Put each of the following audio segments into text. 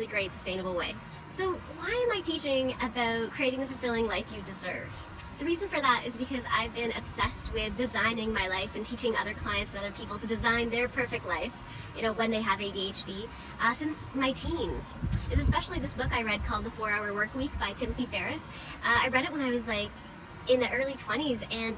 really great, sustainable way. So why am I teaching about creating the fulfilling life you deserve? The reason for that is because I've been obsessed with designing my life and teaching other clients and other people to design their perfect life, when they have ADHD, since my teens. It's especially this book I read called The 4-Hour Workweek by Timothy Ferriss. I read it when I was in the early 20s, and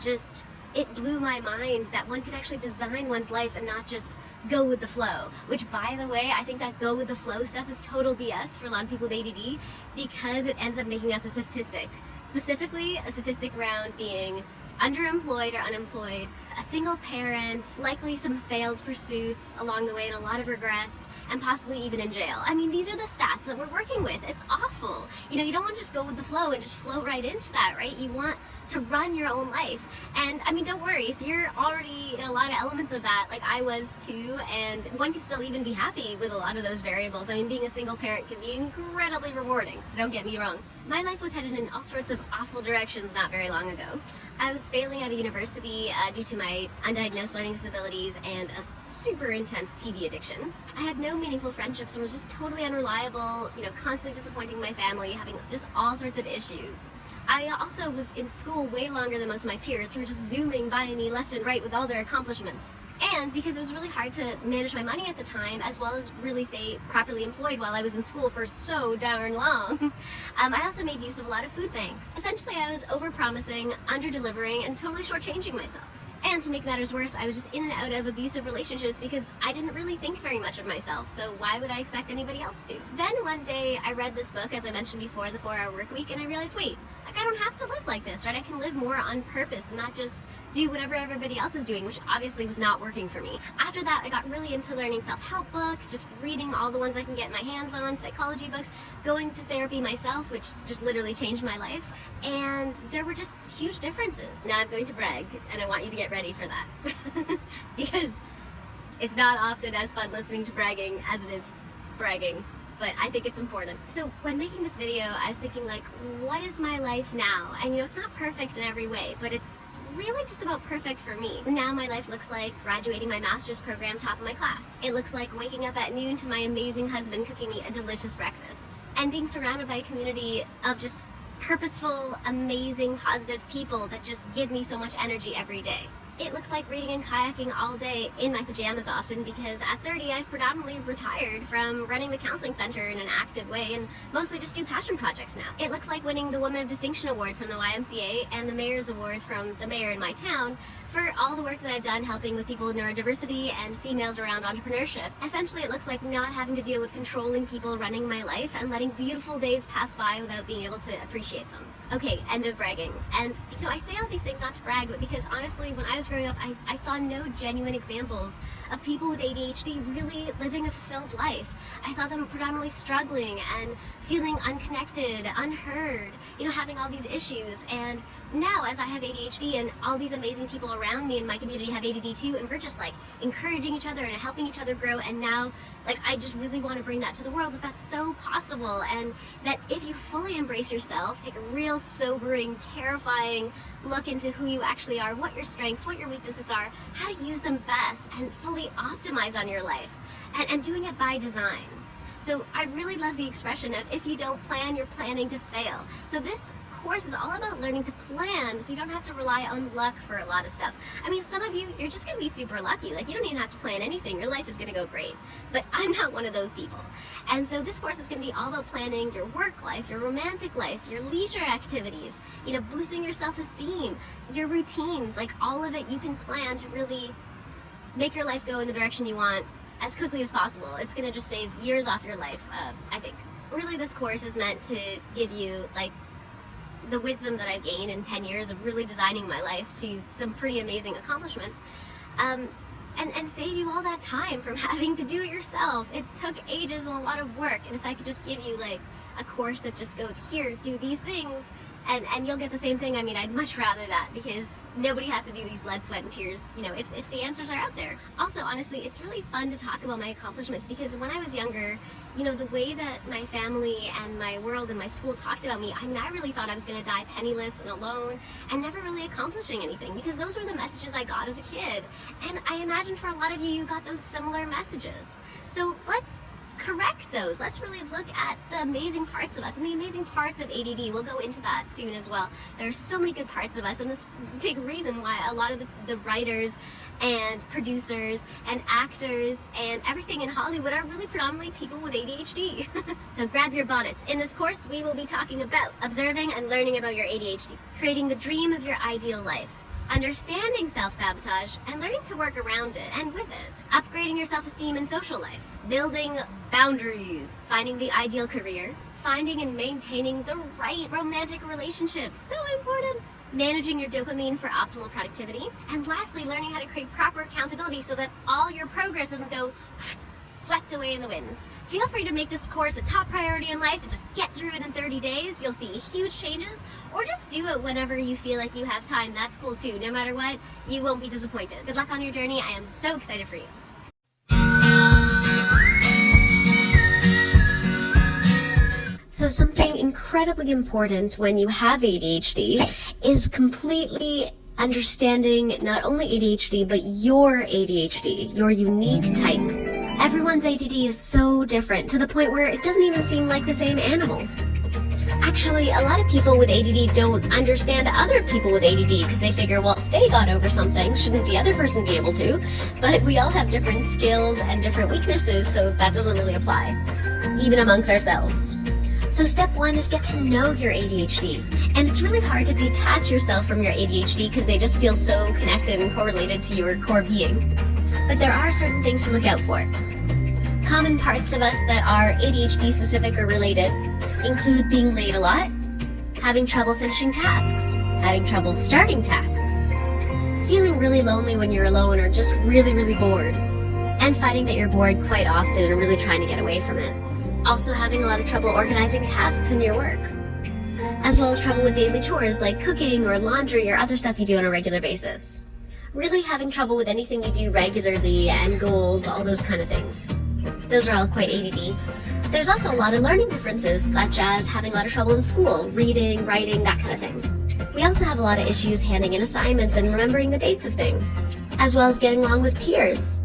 it blew my mind that one could actually design one's life and not just go with the flow. Which, by the way, I think that go with the flow stuff is total BS for a lot of people with ADD, because it ends up making us a statistic. Specifically, a statistic around being underemployed or unemployed, a single parent, likely some failed pursuits along the way and a lot of regrets, and possibly even in jail. I mean, these are the stats that we're working with. It's awful. You don't want to just go with the flow and just flow right into that, right? You want to run your own life. And I mean, don't worry, if you're already in a lot of elements of that, like I was too, and one can still even be happy with a lot of those variables. I mean, being a single parent can be incredibly rewarding, so don't get me wrong. My life was headed in all sorts of awful directions not very long ago. I was failing at a university due to my undiagnosed learning disabilities and a super intense TV addiction. I had no meaningful friendships and was just totally unreliable, constantly disappointing my family, having just all sorts of issues. I also was in school way longer than most of my peers who were just zooming by me left and right with all their accomplishments. And because it was really hard to manage my money at the time, as well as really stay properly employed while I was in school for so darn long, I also made use of a lot of food banks. Essentially, I was over-promising, under-delivering, and totally shortchanging myself. And to make matters worse, I was just in and out of abusive relationships because I didn't really think very much of myself, so why would I expect anybody else to? Then one day, I read this book, as I mentioned before, The 4-Hour Workweek, and I realized, wait, I don't have to live like this, right? I can live more on purpose, not just do whatever everybody else is doing, which obviously was not working for me. After that, I got really into learning self-help books, just reading all the ones I can get my hands on, psychology books, going to therapy myself, which just literally changed my life, and there were just huge differences. Now I'm going to brag, and I want you to get ready for that. Because it's not often as fun listening to bragging as it is bragging, but I think it's important. So when making this video, I was thinking what is my life now? And it's not perfect in every way, but it's really just about perfect for me. Now my life looks like graduating my master's program top of my class. It looks like waking up at noon to my amazing husband cooking me a delicious breakfast. And being surrounded by a community of just purposeful, amazing, positive people that just give me so much energy every day. It looks like reading and kayaking all day in my pajamas often, because at 30 I've predominantly retired from running the counseling center in an active way and mostly just do passion projects now. It looks like winning the Women of Distinction Award from the YMCA and the Mayor's Award from the mayor in my town for all the work that I've done helping with people with neurodiversity and females around entrepreneurship. Essentially, it looks like not having to deal with controlling people running my life and letting beautiful days pass by without being able to appreciate them. Okay, end of bragging. And I say all these things not to brag, but because honestly, when I was growing up, I saw no genuine examples of people with ADHD really living a fulfilled life. I saw them predominantly struggling and feeling unconnected, unheard, having all these issues. And now, as I have ADHD and all these amazing people around me in my community have ADD too, and we're just encouraging each other and helping each other grow, and now I just really want to bring that to the world, that that's so possible, and that if you fully embrace yourself, take a real sobering, terrifying look into who you actually are, what your strengths, what your weaknesses are, how to use them best, and fully optimize on your life, and doing it by design. So I really love the expression of, if you don't plan, you're planning to fail. So this course is all about learning to plan, so you don't have to rely on luck for a lot of stuff. I mean, some of you, you're just gonna be super lucky. You don't even have to plan anything. Your life is gonna go great. But I'm not one of those people. And so this course is gonna be all about planning your work life, your romantic life, your leisure activities, boosting your self-esteem, your routines, all of it you can plan to really make your life go in the direction you want as quickly as possible. It's gonna just save years off your life, I think. Really, this course is meant to give you, the wisdom that I've gained in 10 years of really designing my life to some pretty amazing accomplishments, and save you all that time from having to do it yourself. It took ages and a lot of work, and if I could just give you a course that just goes, here, do these things, and you'll get the same thing, I mean, I'd much rather that, because nobody has to do these blood, sweat, and tears, if the answers are out there. Also, honestly, it's really fun to talk about my accomplishments, because when I was younger, the way that my family and my world and my school talked about me, I mean, I really thought I was going to die penniless and alone and never really accomplishing anything, because those were the messages I got as a kid. And I imagine for a lot of you, you got those similar messages. So let's correct those. Let's really look at the amazing parts of us and the amazing parts of ADD. We'll go into that soon as well. There are so many good parts of us, and that's a big reason why a lot of the writers and producers and actors and everything in Hollywood are really predominantly people with ADHD. So grab your bonnets. In this course, we will be talking about observing and learning about your ADHD, creating the dream of your ideal life, understanding self-sabotage and learning to work around it and with it, upgrading your self-esteem and social life, building boundaries, finding the ideal career, finding and maintaining the right romantic relationships, so important, managing your dopamine for optimal productivity, and lastly, learning how to create proper accountability so that all your progress doesn't go swept away in the wind. Feel free to make this course a top priority in life and just get through it in 30 days. You'll see huge changes, or just do it whenever you feel like you have time. That's cool too. No matter what, you won't be disappointed. Good luck on your journey. I am so excited for you. So something incredibly important when you have ADHD is completely understanding not only ADHD, but your ADHD, your unique type. Everyone's ADD is so different to the point where it doesn't even seem like the same animal. Actually, a lot of people with ADD don't understand other people with ADD because they figure, well, if they got over something, shouldn't the other person be able to? But we all have different skills and different weaknesses, so that doesn't really apply, even amongst ourselves. So step one is get to know your ADHD. And it's really hard to detach yourself from your ADHD because they just feel so connected and correlated to your core being. But there are certain things to look out for. Common parts of us that are ADHD specific or related include being late a lot, having trouble finishing tasks, having trouble starting tasks, feeling really lonely when you're alone or just really, really bored, and finding that you're bored quite often and really trying to get away from it. Also having a lot of trouble organizing tasks in your work, as well as trouble with daily chores like cooking or laundry or other stuff you do on a regular basis. Really having trouble with anything you do regularly and goals, all those kind of things. Those are all quite ADD. There's also a lot of learning differences, such as having a lot of trouble in school, reading, writing, that kind of thing. We also have a lot of issues handing in assignments and remembering the dates of things, as well as getting along with peers.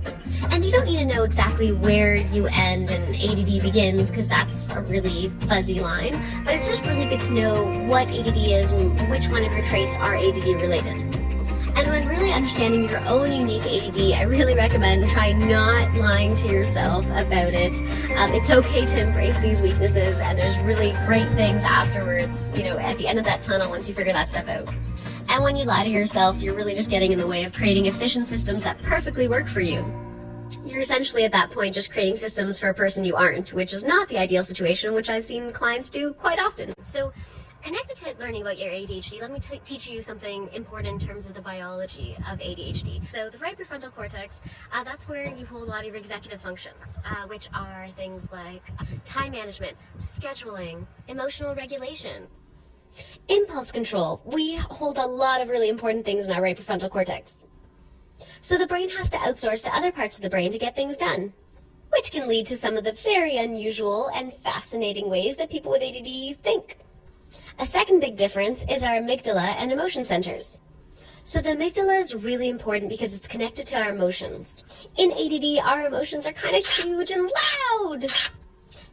And you don't need to know exactly where you end and ADD begins, because that's a really fuzzy line, but it's just really good to know what ADD is and which one of your traits are ADD related. And when really understanding your own unique ADD, I really recommend try not lying to yourself about it. It's okay to embrace these weaknesses, and there's really great things afterwards, at the end of that tunnel once you figure that stuff out. And when you lie to yourself, you're really just getting in the way of creating efficient systems that perfectly work for you. You're essentially at that point just creating systems for a person you aren't, which is not the ideal situation, which I've seen clients do quite often. So connected to learning about your ADHD, let me teach you something important in terms of the biology of ADHD. So the right prefrontal cortex, that's where you hold a lot of your executive functions, which are things like time management, scheduling, emotional regulation, impulse control. We hold a lot of really important things in our right prefrontal cortex. So the brain has to outsource to other parts of the brain to get things done, which can lead to some of the very unusual and fascinating ways that people with ADD think. A second big difference is our amygdala and emotion centers. So the amygdala is really important because it's connected to our emotions. In ADD, our emotions are kind of huge and loud.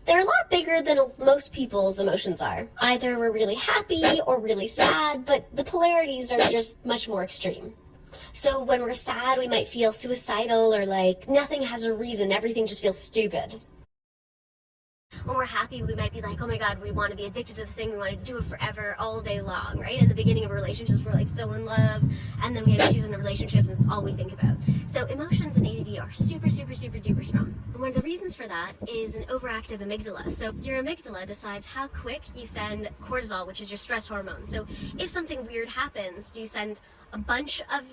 They're a lot bigger than most people's emotions are. Either we're really happy or really sad, but the polarities are just much more extreme. So when we're sad, we might feel suicidal or like nothing has a reason, everything just feels stupid. When we're happy, we might be like, oh my god, we want to be addicted to this thing, we want to do it forever, all day long, right? In the beginning of relationships, we're like so in love, and then we have issues in the relationships, and it's all we think about. So emotions in ADD are super, super, super duper strong. And one of the reasons for that is an overactive amygdala. So your amygdala decides how quick you send cortisol, which is your stress hormone. So if something weird happens, do you send a bunch of,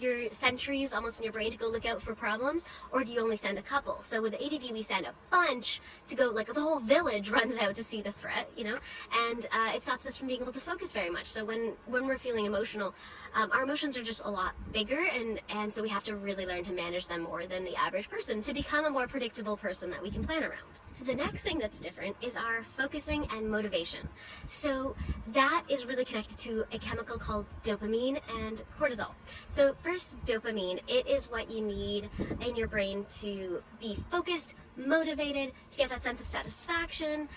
your sentries almost in your brain to go look out for problems, or do you only send a couple? So with ADD, we send a bunch to go, like the whole village runs out to see the threat, and it stops us from being able to focus very much. So when we're feeling emotional, our emotions are just a lot bigger, and so we have to really learn to manage them more than the average person to become a more predictable person that we can plan around. So the next thing that's different is our focusing and motivation. So that is really connected to a chemical called dopamine and cortisol. So first, dopamine, it is what you need in your brain to be focused, motivated, to get that sense of satisfaction,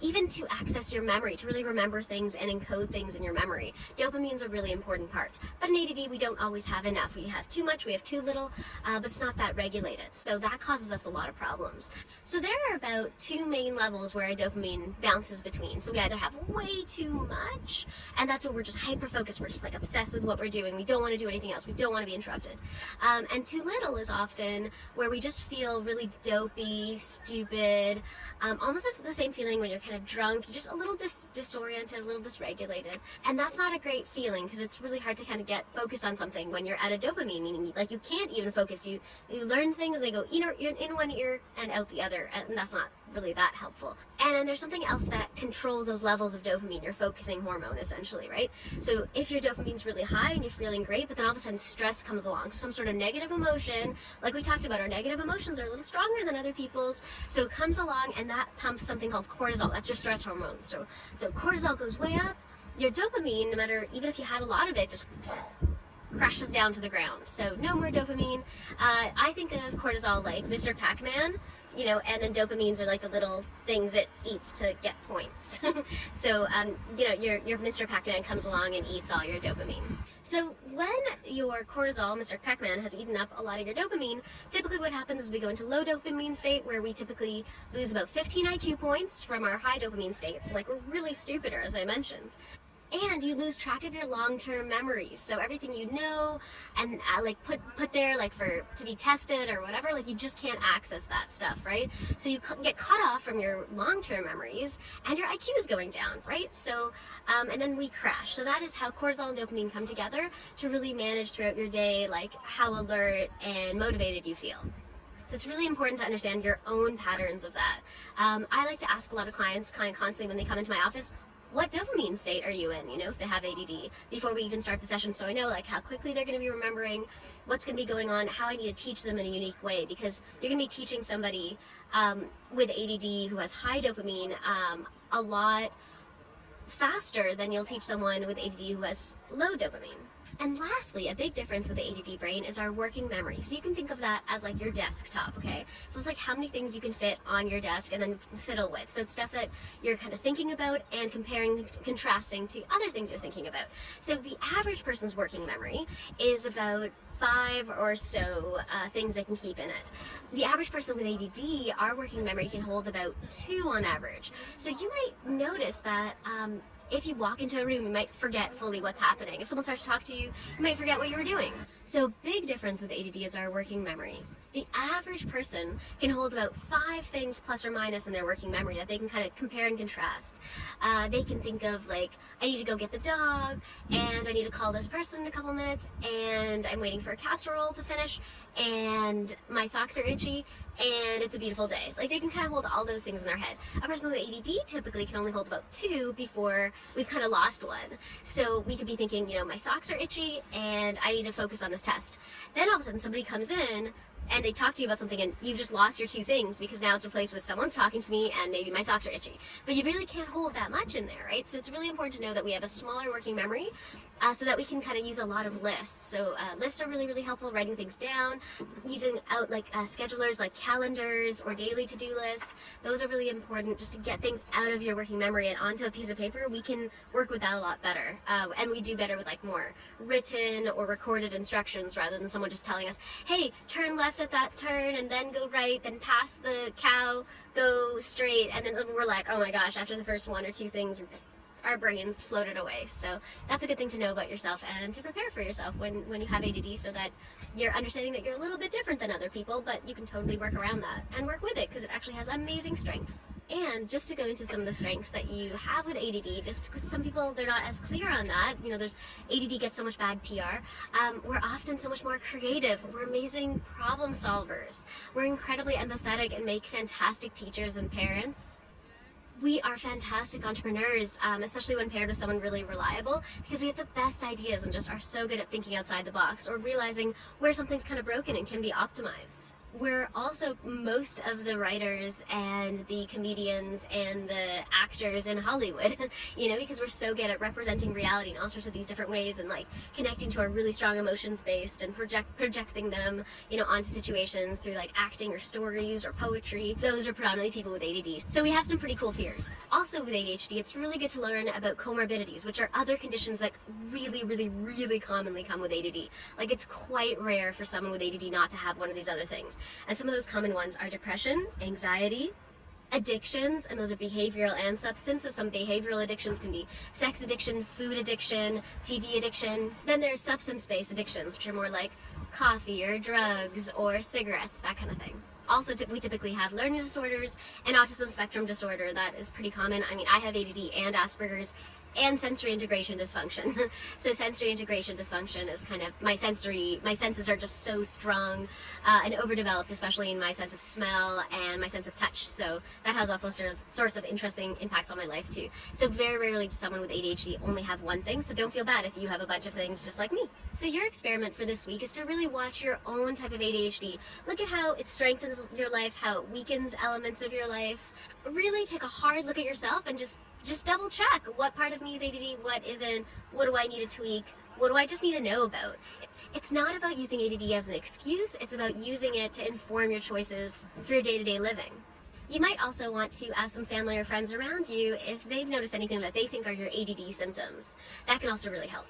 even to access your memory, to really remember things and encode things in your memory. Dopamine's a really important part. But in ADD, we don't always have enough. We have too much, we have too little, but it's not that regulated. So that causes us a lot of problems. So there are about two main levels where our dopamine bounces between. So we either have way too much, and that's where we're just hyper-focused, we're just like obsessed with what we're doing, we don't want to do anything else, we don't want to be interrupted. And too little is often where we just feel really dopey, stupid, almost the same feeling when you're kind of drunk, you're just a little disoriented, a little dysregulated. And that's not a great feeling, because it's really hard to kind of get focused on something when you're at a dopamine, meaning like you can't even focus. You learn things, they go in one ear and out the other, and that's not really that helpful. And then there's something else that controls those levels of dopamine, your focusing hormone, essentially, right? So if your dopamine's really high and you're feeling great, but then all of a sudden stress comes along, some sort of negative emotion, like we talked about, our negative emotions are a little stronger than other people's, so it comes along and that pumps something called cortisol. That's your stress hormone. So cortisol goes way up, your dopamine, no matter, even if you had a lot of it, just crashes down to the ground. So no more dopamine. I think of cortisol like Mr. Pac-Man, and then dopamines are like the little things it eats to get points. So, your Mr. Pac-Man comes along and eats all your dopamine. So when your cortisol, Mr. Pac-Man, has eaten up a lot of your dopamine, typically what happens is we go into low dopamine state, where we typically lose about 15 IQ points from our high dopamine states. Like, we're really stupider, as I mentioned. And you lose track of your long-term memories. So everything you know and put there to be tested or whatever, you just can't access that stuff, right? So you get cut off from your long-term memories and your IQ is going down, right? So, and then we crash. So that is how cortisol and dopamine come together to really manage throughout your day, how alert and motivated you feel. So it's really important to understand your own patterns of that. I like to ask a lot of clients kind of constantly when they come into my office, what dopamine state are you in, if they have ADD, before we even start the session, so I know how quickly they're going to be remembering, what's going to be going on, how I need to teach them in a unique way, because you're going to be teaching somebody with ADD who has high dopamine a lot faster than you'll teach someone with ADD who has low dopamine. And lastly, a big difference with the ADD brain is our working memory. So you can think of that as your desktop, okay? So it's how many things you can fit on your desk and then fiddle with. So it's stuff that you're kind of thinking about and contrasting to other things you're thinking about. So the average person's working memory is about 5 or so things they can keep in it. The average person with ADD, our working memory can hold about 2 on average. So you might notice that if you walk into a room, you might forget fully what's happening. If someone starts to talk to you, you might forget what you were doing. So big difference with ADD is our working memory. The average person can hold about 5 things plus or minus in their working memory that they can kind of compare and contrast. They can think of I need to go get the dog, and I need to call this person in a couple minutes, and I'm waiting for a casserole to finish, and my socks are itchy, and it's a beautiful day. They can kind of hold all those things in their head. A person with ADD typically can only hold about 2 before we've kind of lost one. So we could be thinking, my socks are itchy, and I need to focus on this test. Then all of a sudden somebody comes in, and they talk to you about something, and you've just lost your 2 things because now it's replaced with someone's talking to me and maybe my socks are itchy. But you really can't hold that much in there, right? So it's really important to know that we have a smaller working memory so that we can kind of use a lot of lists. So lists are really, really helpful, writing things down, using out schedulers like calendars or daily to-do lists. Those are really important just to get things out of your working memory and onto a piece of paper. We can work with that a lot better. And we do better with more written or recorded instructions rather than someone just telling us, hey, turn left at that turn and then go right, then pass the cow, go straight, and then we're oh my gosh, after the first 1 or 2 things, our brains floated away. So that's a good thing to know about yourself and to prepare for yourself when you have ADD, so that you're understanding that you're a little bit different than other people, but you can totally work around that and work with it because it actually has amazing strengths. And just to go into some of the strengths that you have with ADD, just because some people, they're not as clear on that, there's ADD gets so much bad PR. We're often so much more creative. We're amazing problem solvers. We're incredibly empathetic and make fantastic teachers and parents. We are fantastic entrepreneurs, especially when paired with someone really reliable, because we have the best ideas and just are so good at thinking outside the box or realizing where something's kind of broken and can be optimized. we're also most of the writers and the comedians and the actors in Hollywood, because we're so good at representing reality in all sorts of these different ways and like connecting to our really strong emotions based and projecting them, onto situations through like acting or stories or poetry. Those are predominantly people with ADD. So we have some pretty cool peers. Also with ADHD, it's really good to learn about comorbidities, which are other conditions that really, really, really commonly come with ADD. Like it's quite rare for someone with ADD not to have one of these other things. And some of those common ones are depression, anxiety, addictions, and those are behavioral and substance. So some behavioral addictions can be sex addiction, food addiction, TV addiction. Then there's substance-based addictions, which are more like coffee or drugs or cigarettes, that kind of thing. Also, we typically have learning disorders and autism spectrum disorder. That is pretty common. I mean, I have ADD and Asperger's and sensory integration dysfunction. So sensory integration dysfunction is kind of my senses are just so strong and overdeveloped, especially in my sense of smell and my sense of touch. So that has also sorts of interesting impacts on my life too. So very rarely does someone with ADHD only have one thing, so don't feel bad if you have a bunch of things just like me. So your experiment for this week is to really watch your own type of ADHD. Look at how it strengthens your life, how it weakens elements of your life. Really take a hard look at yourself and just double check what part of me is ADD, what isn't, what do I need to tweak, what do I just need to know about. It's not about using ADD as an excuse, it's about using it to inform your choices for your day-to-day living. You might also want to ask some family or friends around you if they've noticed anything that they think are your ADD symptoms. That can also really help.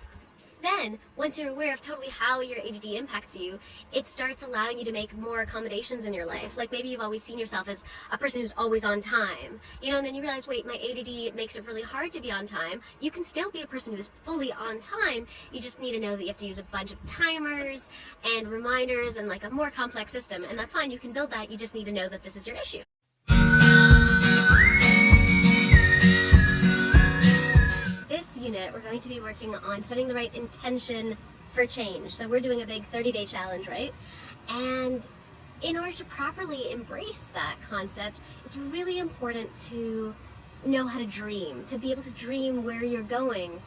Then, once you're aware of totally how your ADD impacts you, it starts allowing you to make more accommodations in your life. Like maybe you've always seen yourself as a person who's always on time, and then you realize, wait, my ADD makes it really hard to be on time. You can still be a person who's fully on time. You just need to know that you have to use a bunch of timers and reminders and like a more complex system. And that's fine, you can build that. You just need to know that this is your issue. This unit, we're going to be working on setting the right intention for change. So we're doing a big 30-day challenge, right? And in order to properly embrace that concept, it's really important to know how to dream, to be able to dream where you're going.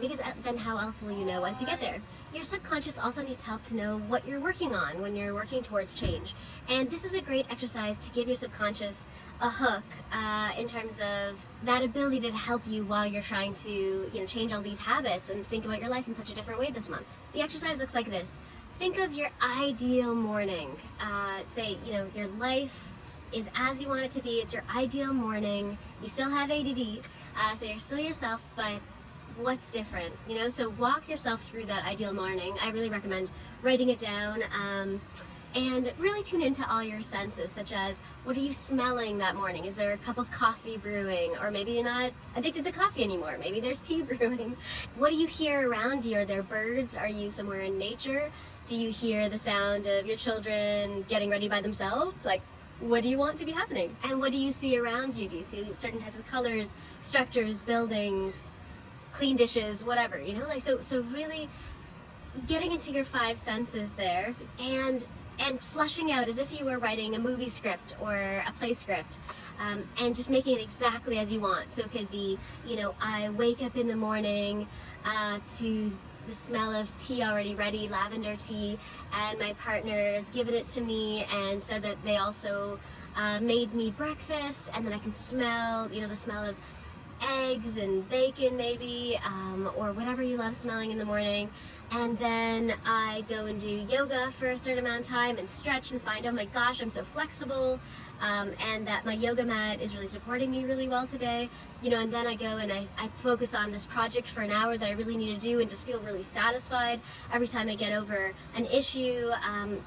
Because then how else will you know once you get there? Your subconscious also needs help to know what you're working on when you're working towards change. And this is a great exercise to give your subconscious a hook in terms of that ability to help you while you're trying to change all these habits and think about your life in such a different way this month. The exercise looks like this. Think of your ideal morning. Say, your life is as you want it to be. It's your ideal morning. You still have ADD, so you're still yourself, but what's different? So walk yourself through that ideal morning. I really recommend writing it down and really tune into all your senses, such as what are you smelling that morning? Is there a cup of coffee brewing? Or maybe you're not addicted to coffee anymore. Maybe there's tea brewing. What do you hear around you? Are there birds? Are you somewhere in nature? Do you hear the sound of your children getting ready by themselves? Like, what do you want to be happening? And what do you see around you? Do you see certain types of colors, structures, buildings, clean dishes, whatever, so really getting into your five senses there and flushing out as if you were writing a movie script or a play script, and just making it exactly as you want. So it could be, I wake up in the morning to the smell of tea already ready, lavender tea, and my partner's given it to me and said that they also made me breakfast, and then I can smell, the smell of eggs and bacon maybe, or whatever you love smelling in the morning. And then I go and do yoga for a certain amount of time and stretch and find, oh my gosh, I'm so flexible, and that my yoga mat is really supporting me really well today, and then I go and I focus on this project for an hour that I really need to do and just feel really satisfied every time I get over an issue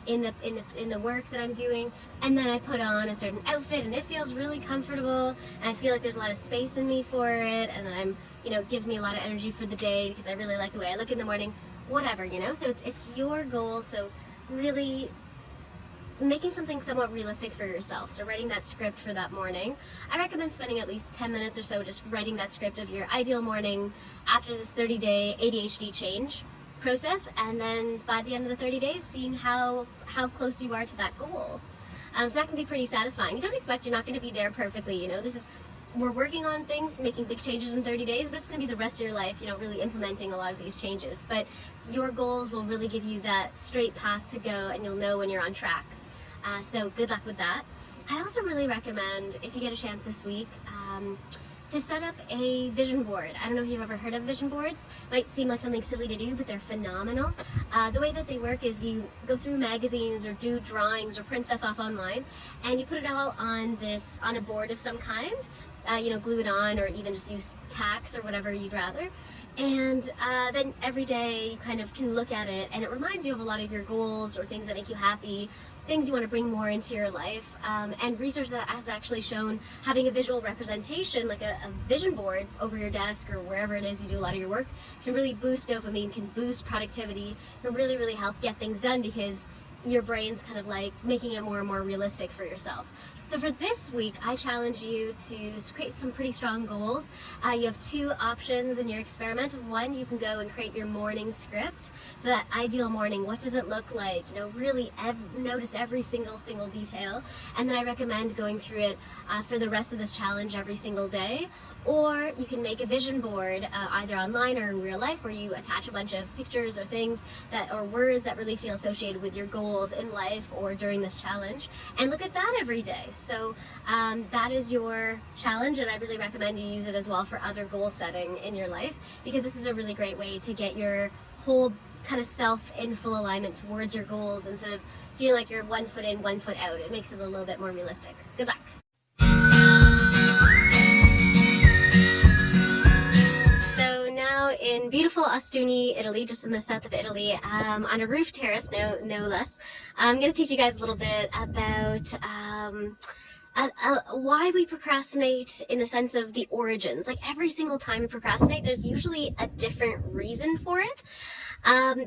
in the work that I'm doing. And then I put on a certain outfit and it feels really comfortable and I feel like there's a lot of space in me for it, and then it gives me a lot of energy for the day because I really like the way I look in the morning. Whatever, so it's your goal. So really making something somewhat realistic for yourself. So writing that script for that morning. I recommend spending at least 10 minutes or so just writing that script of your ideal morning after this 30-day ADHD change process, and then by the end of the 30 days seeing how close you are to that goal. So that can be pretty satisfying. You don't expect you're not going to be there perfectly, we're working on things, making big changes in 30 days, but it's going to be the rest of your life, really implementing a lot of these changes. But your goals will really give you that straight path to go, and you'll know when you're on track. So good luck with that. I also really recommend, if you get a chance this week, to set up a vision board. I don't know if you've ever heard of vision boards. Might seem like something silly to do, but they're phenomenal. The way that they work is you go through magazines or do drawings or print stuff off online, and you put it all on a board of some kind. Glue it on, or even just use tacks or whatever you'd rather. And then every day you kind of can look at it, and it reminds you of a lot of your goals or things that make you happy, things you want to bring more into your life. And research that has actually shown having a visual representation, like a vision board over your desk or wherever it is you do a lot of your work, can really boost dopamine, can boost productivity, can really, really help get things done, because your brain's kind of like making it more and more realistic for yourself. So for this week, I challenge you to create some pretty strong goals. You have two options in your experiment. One, you can go and create your morning script. So that ideal morning, what does it look like? Really notice every single detail. And then I recommend going through it for the rest of this challenge every single day. Or you can make a vision board either online or in real life, where you attach a bunch of pictures or things or words that really feel associated with your goals in life or during this challenge, and look at that every day. So that is your challenge, and I really recommend you use it as well for other goal setting in your life, because this is a really great way to get your whole kind of self in full alignment towards your goals, instead of feeling like you're 1 foot in, 1 foot out. It makes it a little bit more realistic. Good luck. In beautiful Ostuni, Italy, just in the south of Italy, on a roof terrace, no less. I'm going to teach you guys a little bit about why we procrastinate, in the sense of the origins. Like every single time we procrastinate, there's usually a different reason for it.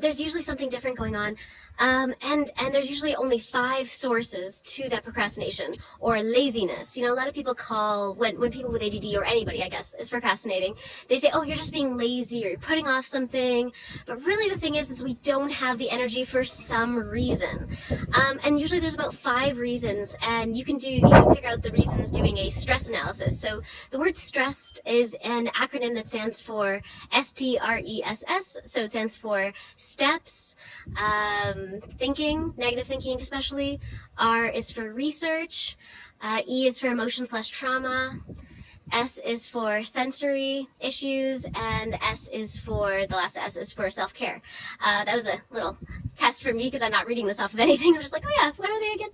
There's usually something different going on. And there's usually only 5 sources to that procrastination or laziness. A lot of people call, when people with ADD, or anybody, I guess, is procrastinating, they say, oh, you're just being lazy, or you're putting off something. But really the thing is we don't have the energy for some reason. And usually there's about 5 reasons, and you can figure out the reasons doing a stress analysis. So the word stressed is an acronym that stands for STRESS. So it stands for steps, thinking, negative thinking especially. R is for research. E is for emotion/trauma. S is for sensory issues, and the last S is for self-care. That was a little test for me, because I'm not reading this off of anything. I'm just like, oh yeah, what are they again?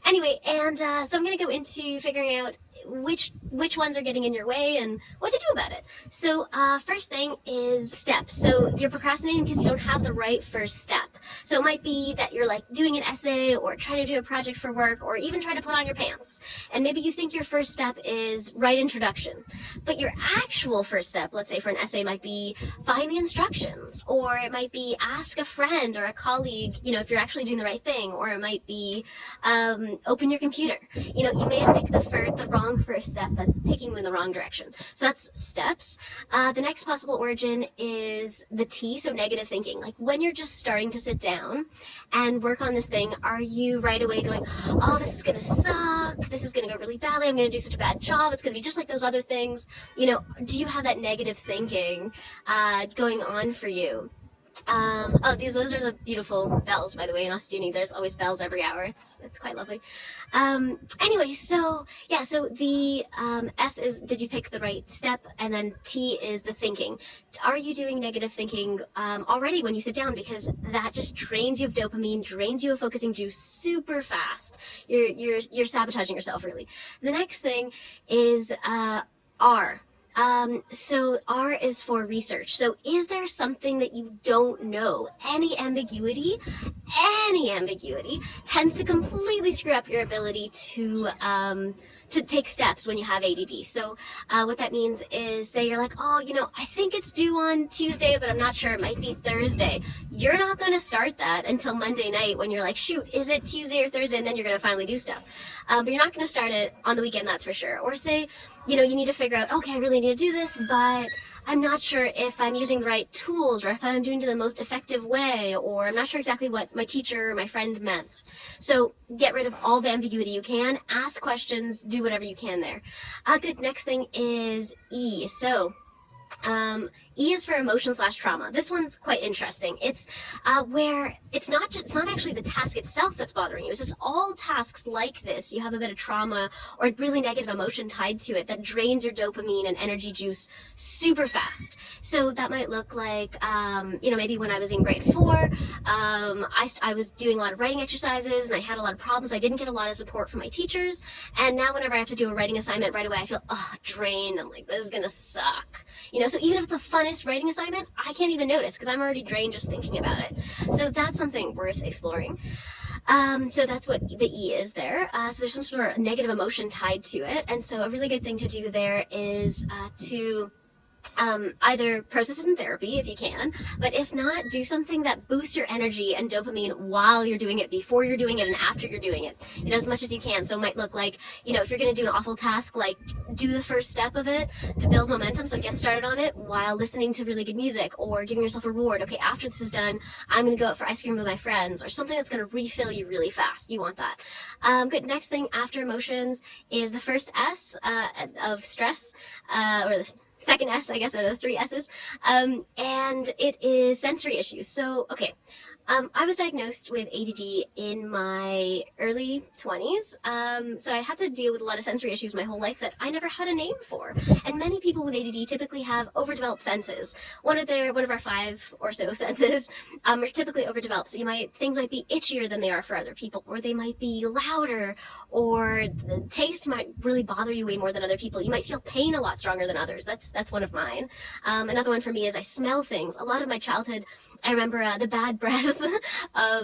Anyway, and so I'm going to go into figuring out which ones are getting in your way and what to do about it. So first thing is steps. So you're procrastinating because you don't have the right first step. So it might be that you're like doing an essay, or trying to do a project for work, or even trying to put on your pants. And maybe you think your first step is write introduction. But your actual first step, let's say for an essay, might be find the instructions, or it might be ask a friend or a colleague, if you're actually doing the right thing, or it might be open your computer. You may have picked the wrong first step that's taking you in the wrong direction. So that's steps. The next possible origin is the T, so negative thinking. Like when you're just starting to sit down and work on this thing, are you right away going, oh, this is going to suck, this is going to go really badly, I'm going to do such a bad job, it's going to be just like those other things. Do you have that negative thinking going on for you? Those are the beautiful bells, by the way. In Ostuni, there's always bells every hour. It's quite lovely. Anyway, so the S is, did you pick the right step? And then T is the thinking. Are you doing negative thinking already when you sit down? Because that just drains you of dopamine, drains you of focusing juice super fast. You're sabotaging yourself, really. The next thing is R. So R is for research. So is there something that you don't know? Any ambiguity tends to completely screw up your ability to take steps when you have ADD. So what that means is, say you're like, oh, I think it's due on Tuesday, but I'm not sure, it might be Thursday. You're not going to start that until Monday night, when you're like, shoot, is it Tuesday or Thursday? And then you're going to finally do stuff. But you're not going to start it on the weekend, that's for sure. Or say, you need to figure out, okay, I really need to do this, but I'm not sure if I'm using the right tools, or if I'm doing it the most effective way, or I'm not sure exactly what my teacher or my friend meant. So get rid of all the ambiguity you can, ask questions, do whatever you can there. Good. Next thing is E. So E is for emotion/trauma. This one's quite interesting. It's where it's not actually the task itself that's bothering you. It's just all tasks like this. You have a bit of trauma or really negative emotion tied to it that drains your dopamine and energy juice super fast. So that might look like, maybe when I was in grade 4, I was doing a lot of writing exercises and I had a lot of problems. I didn't get a lot of support from my teachers. And now whenever I have to do a writing assignment right away, I feel, drained. I'm like, this is gonna suck. So even if it's the funnest writing assignment, I can't even notice because I'm already drained just thinking about it. So that's something worth exploring. So that's what the E is there. So there's some sort of negative emotion tied to it. And so a really good thing to do there is to either process it in therapy if you can, but if not, do something that boosts your energy and dopamine while you're doing it, before you're doing it, and after you're doing it, as much as you can. So it might look like, if you're going to do an awful task, like do the first step of it to build momentum, so get started on it while listening to really good music or giving yourself a reward. Okay, after this is done, I'm going to go out for ice cream with my friends, or something that's going to refill you really fast. You want that. Good. Next thing after emotions is the first S of stress, or the second S, I guess, out of the 3 S's, and it is sensory issues. So, okay, I was diagnosed with ADD in my early 20s, so I had to deal with a lot of sensory issues my whole life that I never had a name for. And many people with ADD typically have overdeveloped senses. One of our 5 or so senses are typically overdeveloped. So things might be itchier than they are for other people, or they might be louder, or the taste might really bother you way more than other people. You might feel pain a lot stronger than others. That's one of mine. Another one for me is I smell things. A lot of my childhood, I remember the bad breath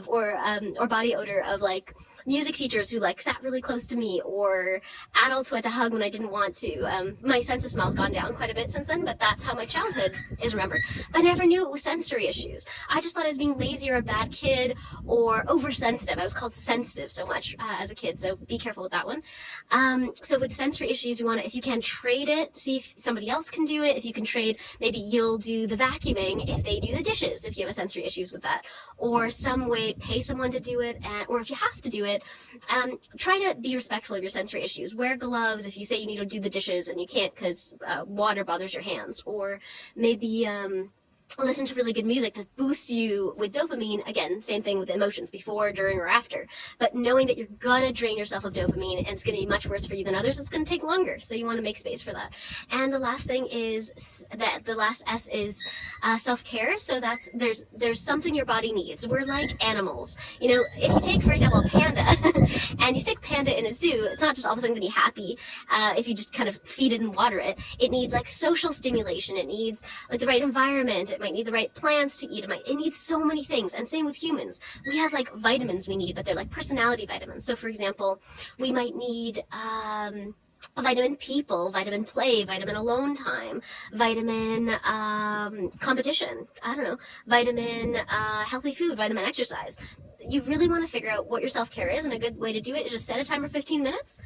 or body odor of like music teachers who like sat really close to me, or adults who had to hug when I didn't want to. My sense of smell's gone down quite a bit since then, but that's how my childhood is remembered. But I never knew it was sensory issues. I just thought I was being lazy or a bad kid or oversensitive. I was called sensitive so much as a kid, so be careful with that one. So with sensory issues, you want to, if you can, trade it, see if somebody else can do it. If you can trade, maybe you'll do the vacuuming if they do the dishes, if you have sensory issues with that, or some way pay someone to do it, or if you have to do it, try to be respectful of your sensory issues. Wear gloves if you say you need to do the dishes and you can't because water bothers your hands, or maybe listen to really good music that boosts you with dopamine. Again, same thing with emotions, before, during, or after. But knowing that you're gonna drain yourself of dopamine and it's gonna be much worse for you than others, it's gonna take longer. So you want to make space for that. And the last thing is that the last S is self-care. So that's there's something your body needs. We're like animals. If you take, for example, a panda and you stick panda in a zoo, it's not just all of a sudden gonna be happy if you just kind of feed it and water it. It needs like social stimulation. It needs like the right environment. It might need the right plants to eat. It needs so many things. And same with humans. We have like vitamins we need, but they're like personality vitamins. So for example, we might need vitamin people, vitamin play, vitamin alone time, vitamin competition, vitamin healthy food, vitamin exercise. You really want to figure out what your self-care is, and a good way to do it is just set a timer 15 minutes.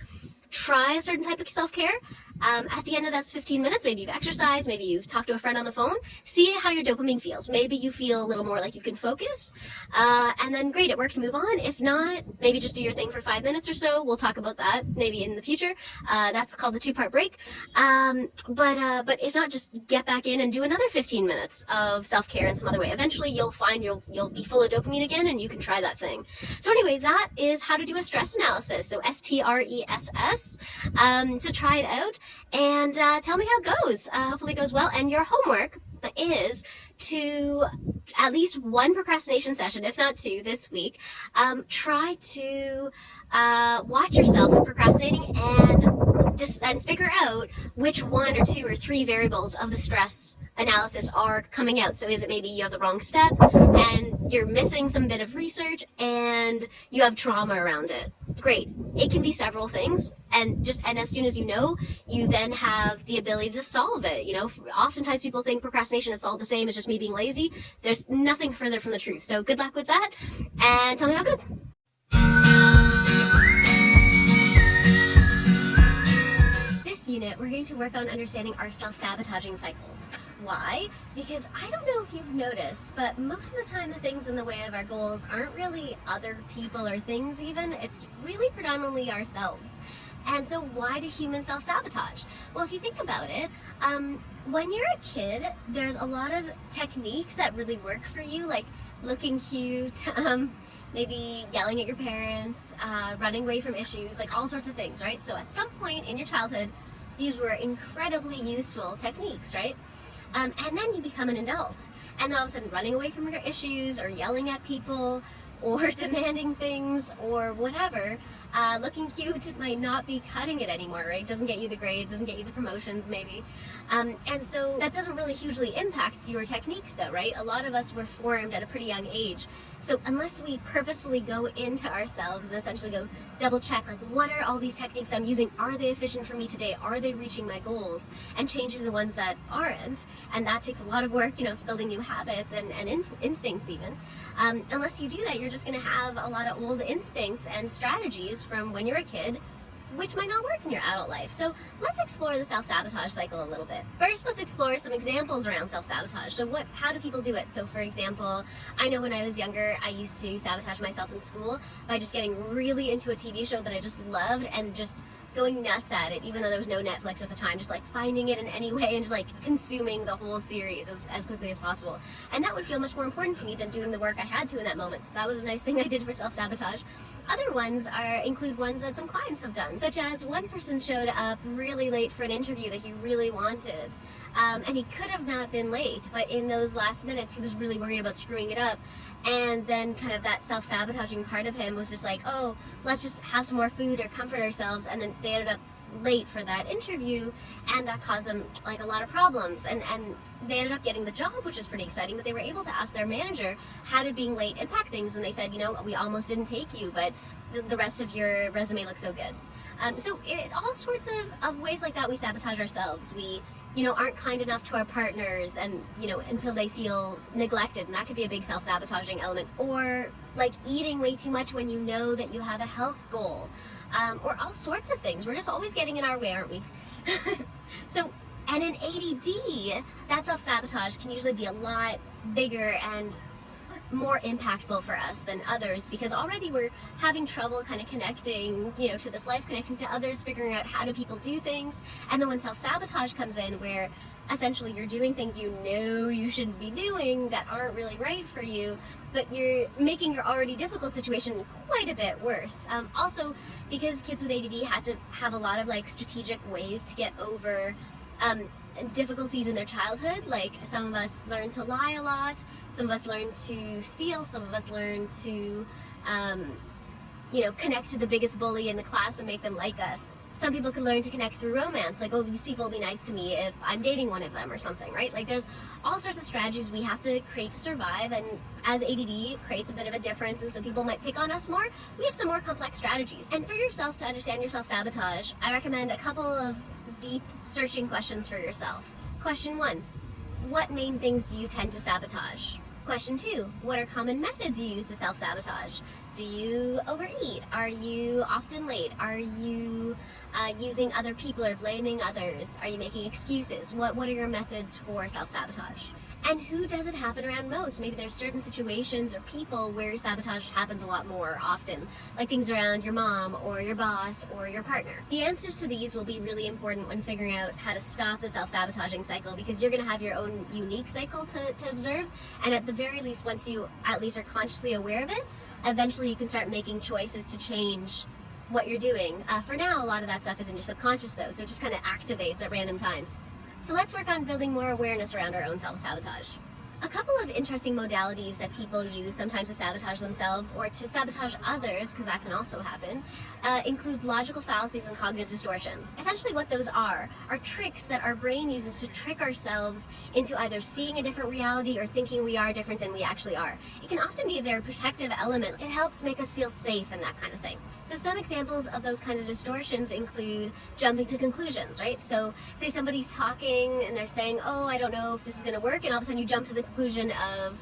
Try a certain type of self-care. At the end of that 15 minutes, maybe you've exercised, maybe you've talked to a friend on the phone. See how your dopamine feels. Maybe you feel a little more like you can focus, and then great, it worked, move on. If not, maybe just do your thing for 5 minutes or so. We'll talk about that maybe in the future. That's called the 2-part break. But if not, just get back in and do another 15 minutes of self-care in some other way. Eventually, you'll find you'll be full of dopamine again, and you can try that thing. So anyway, that is how to do a stress analysis. So STRESS. So try it out and tell me how it goes. Hopefully it goes well. And your homework is to at least 1 procrastination session, if not 2, this week. Try to watch yourself in procrastinating and figure out which 1 or 2 or 3 variables of the stress analysis are coming out. So is it maybe you have the wrong step and you're missing some bit of research and you have trauma around it? Great. It can be several things, and as soon as you then have the ability to solve it. Oftentimes people think procrastination, it's all the same, it's just me being lazy. There's nothing further from the truth. So good luck with that, and tell me how it goes. This unit, we're going to work on understanding our self-sabotaging cycles. Why? Because I don't know if you've noticed, but most of the time the things in the way of our goals aren't really other people or things even. It's really predominantly ourselves. And so why do humans self-sabotage? Well, if you think about it, when you're a kid, there's a lot of techniques that really work for you, like looking cute, maybe yelling at your parents, running away from issues, like all sorts of things, right? So at some point in your childhood, these were incredibly useful techniques, right? And then you become an adult, and all of a sudden running away from your issues or yelling at people or demanding things or whatever, looking cute might not be cutting it anymore, right? Doesn't get you the grades, doesn't get you the promotions maybe. And so that doesn't really hugely impact your techniques though, right? A lot of us were formed at a pretty young age. So unless we purposefully go into ourselves and essentially go double check, like what are all these techniques I'm using? Are they efficient for me today? Are they reaching my goals? And changing the ones that aren't. And that takes a lot of work, it's building new habits and instincts even. Unless you do that, you're just gonna have a lot of old instincts and strategies from when you're a kid, which might not work in your adult life. So let's explore the self-sabotage cycle a little bit. First, let's explore some examples around self-sabotage. So how do people do it? So for example, I know when I was younger, I used to sabotage myself in school by just getting really into a TV show that I just loved and just going nuts at it, even though there was no Netflix at the time, just like finding it in any way and just like consuming the whole series as quickly as possible. And that would feel much more important to me than doing the work I had to in that moment. So that was a nice thing I did for self-sabotage. Other ones include ones that some clients have done, such as one person showed up really late for an interview that he really wanted, and he could have not been late, but in those last minutes he was really worried about screwing it up, and then kind of that self-sabotaging part of him was just like, oh, let's just have some more food or comfort ourselves, and then they ended up late for that interview, and that caused them like a lot of problems, and they ended up getting the job, which is pretty exciting, but they were able to ask their manager, how did being late impact things? And they said, we almost didn't take you, but the rest of your resume looks so good. So all sorts of ways like that we sabotage ourselves. We aren't kind enough to our partners, and until they feel neglected, and that could be a big self-sabotaging element. Or like eating way too much when you know that you have a health goal, or all sorts of things. We're just always getting in our way, aren't we? And in ADD, that self-sabotage can usually be a lot bigger and more impactful for us than others, because already we're having trouble kind of connecting, to this life, connecting to others, figuring out how do people do things. And then when self-sabotage comes in, where essentially you're doing things you shouldn't be doing that aren't really right for you, but you're making your already difficult situation quite a bit worse. Also, because kids with ADD had to have a lot of like strategic ways to get over difficulties in their childhood. Like some of us learn to lie a lot, some of us learn to steal, some of us learn to connect to the biggest bully in the class and make them like us. Some people can learn to connect through romance, like, oh, these people will be nice to me if I'm dating one of them or something, right? Like there's all sorts of strategies we have to create to survive, and as ADD creates a bit of a difference and some people might pick on us more, we have some more complex strategies. And for yourself to understand your self-sabotage, I recommend a couple of deep searching questions for yourself. Question 1, what main things do you tend to sabotage? Question 2, what are common methods you use to self-sabotage? Do you overeat? Are you often late? Are you using other people or blaming others? Are you making excuses? What are your methods for self-sabotage? And who does it happen around most? Maybe there's certain situations or people where sabotage happens a lot more often, like things around your mom or your boss or your partner. The answers to these will be really important when figuring out how to stop the self-sabotaging cycle, because you're going to have your own unique cycle to observe, and at the very least, once you at least are consciously aware of it, eventually you can start making choices to change what you're doing. For now, a lot of that stuff is in your subconscious though, so it just kind of activates at random times. So let's work on building more awareness around our own self-sabotage. A couple of interesting modalities that people use sometimes to sabotage themselves or to sabotage others, because that can also happen, include logical fallacies and cognitive distortions. Essentially what those are tricks that our brain uses to trick ourselves into either seeing a different reality or thinking we are different than we actually are. It can often be a very protective element. It helps make us feel safe and that kind of thing. So some examples of those kinds of distortions include jumping to conclusions, right? So say somebody's talking and they're saying, oh, I don't know if this is going to work, and all of a sudden you jump to the conclusion of,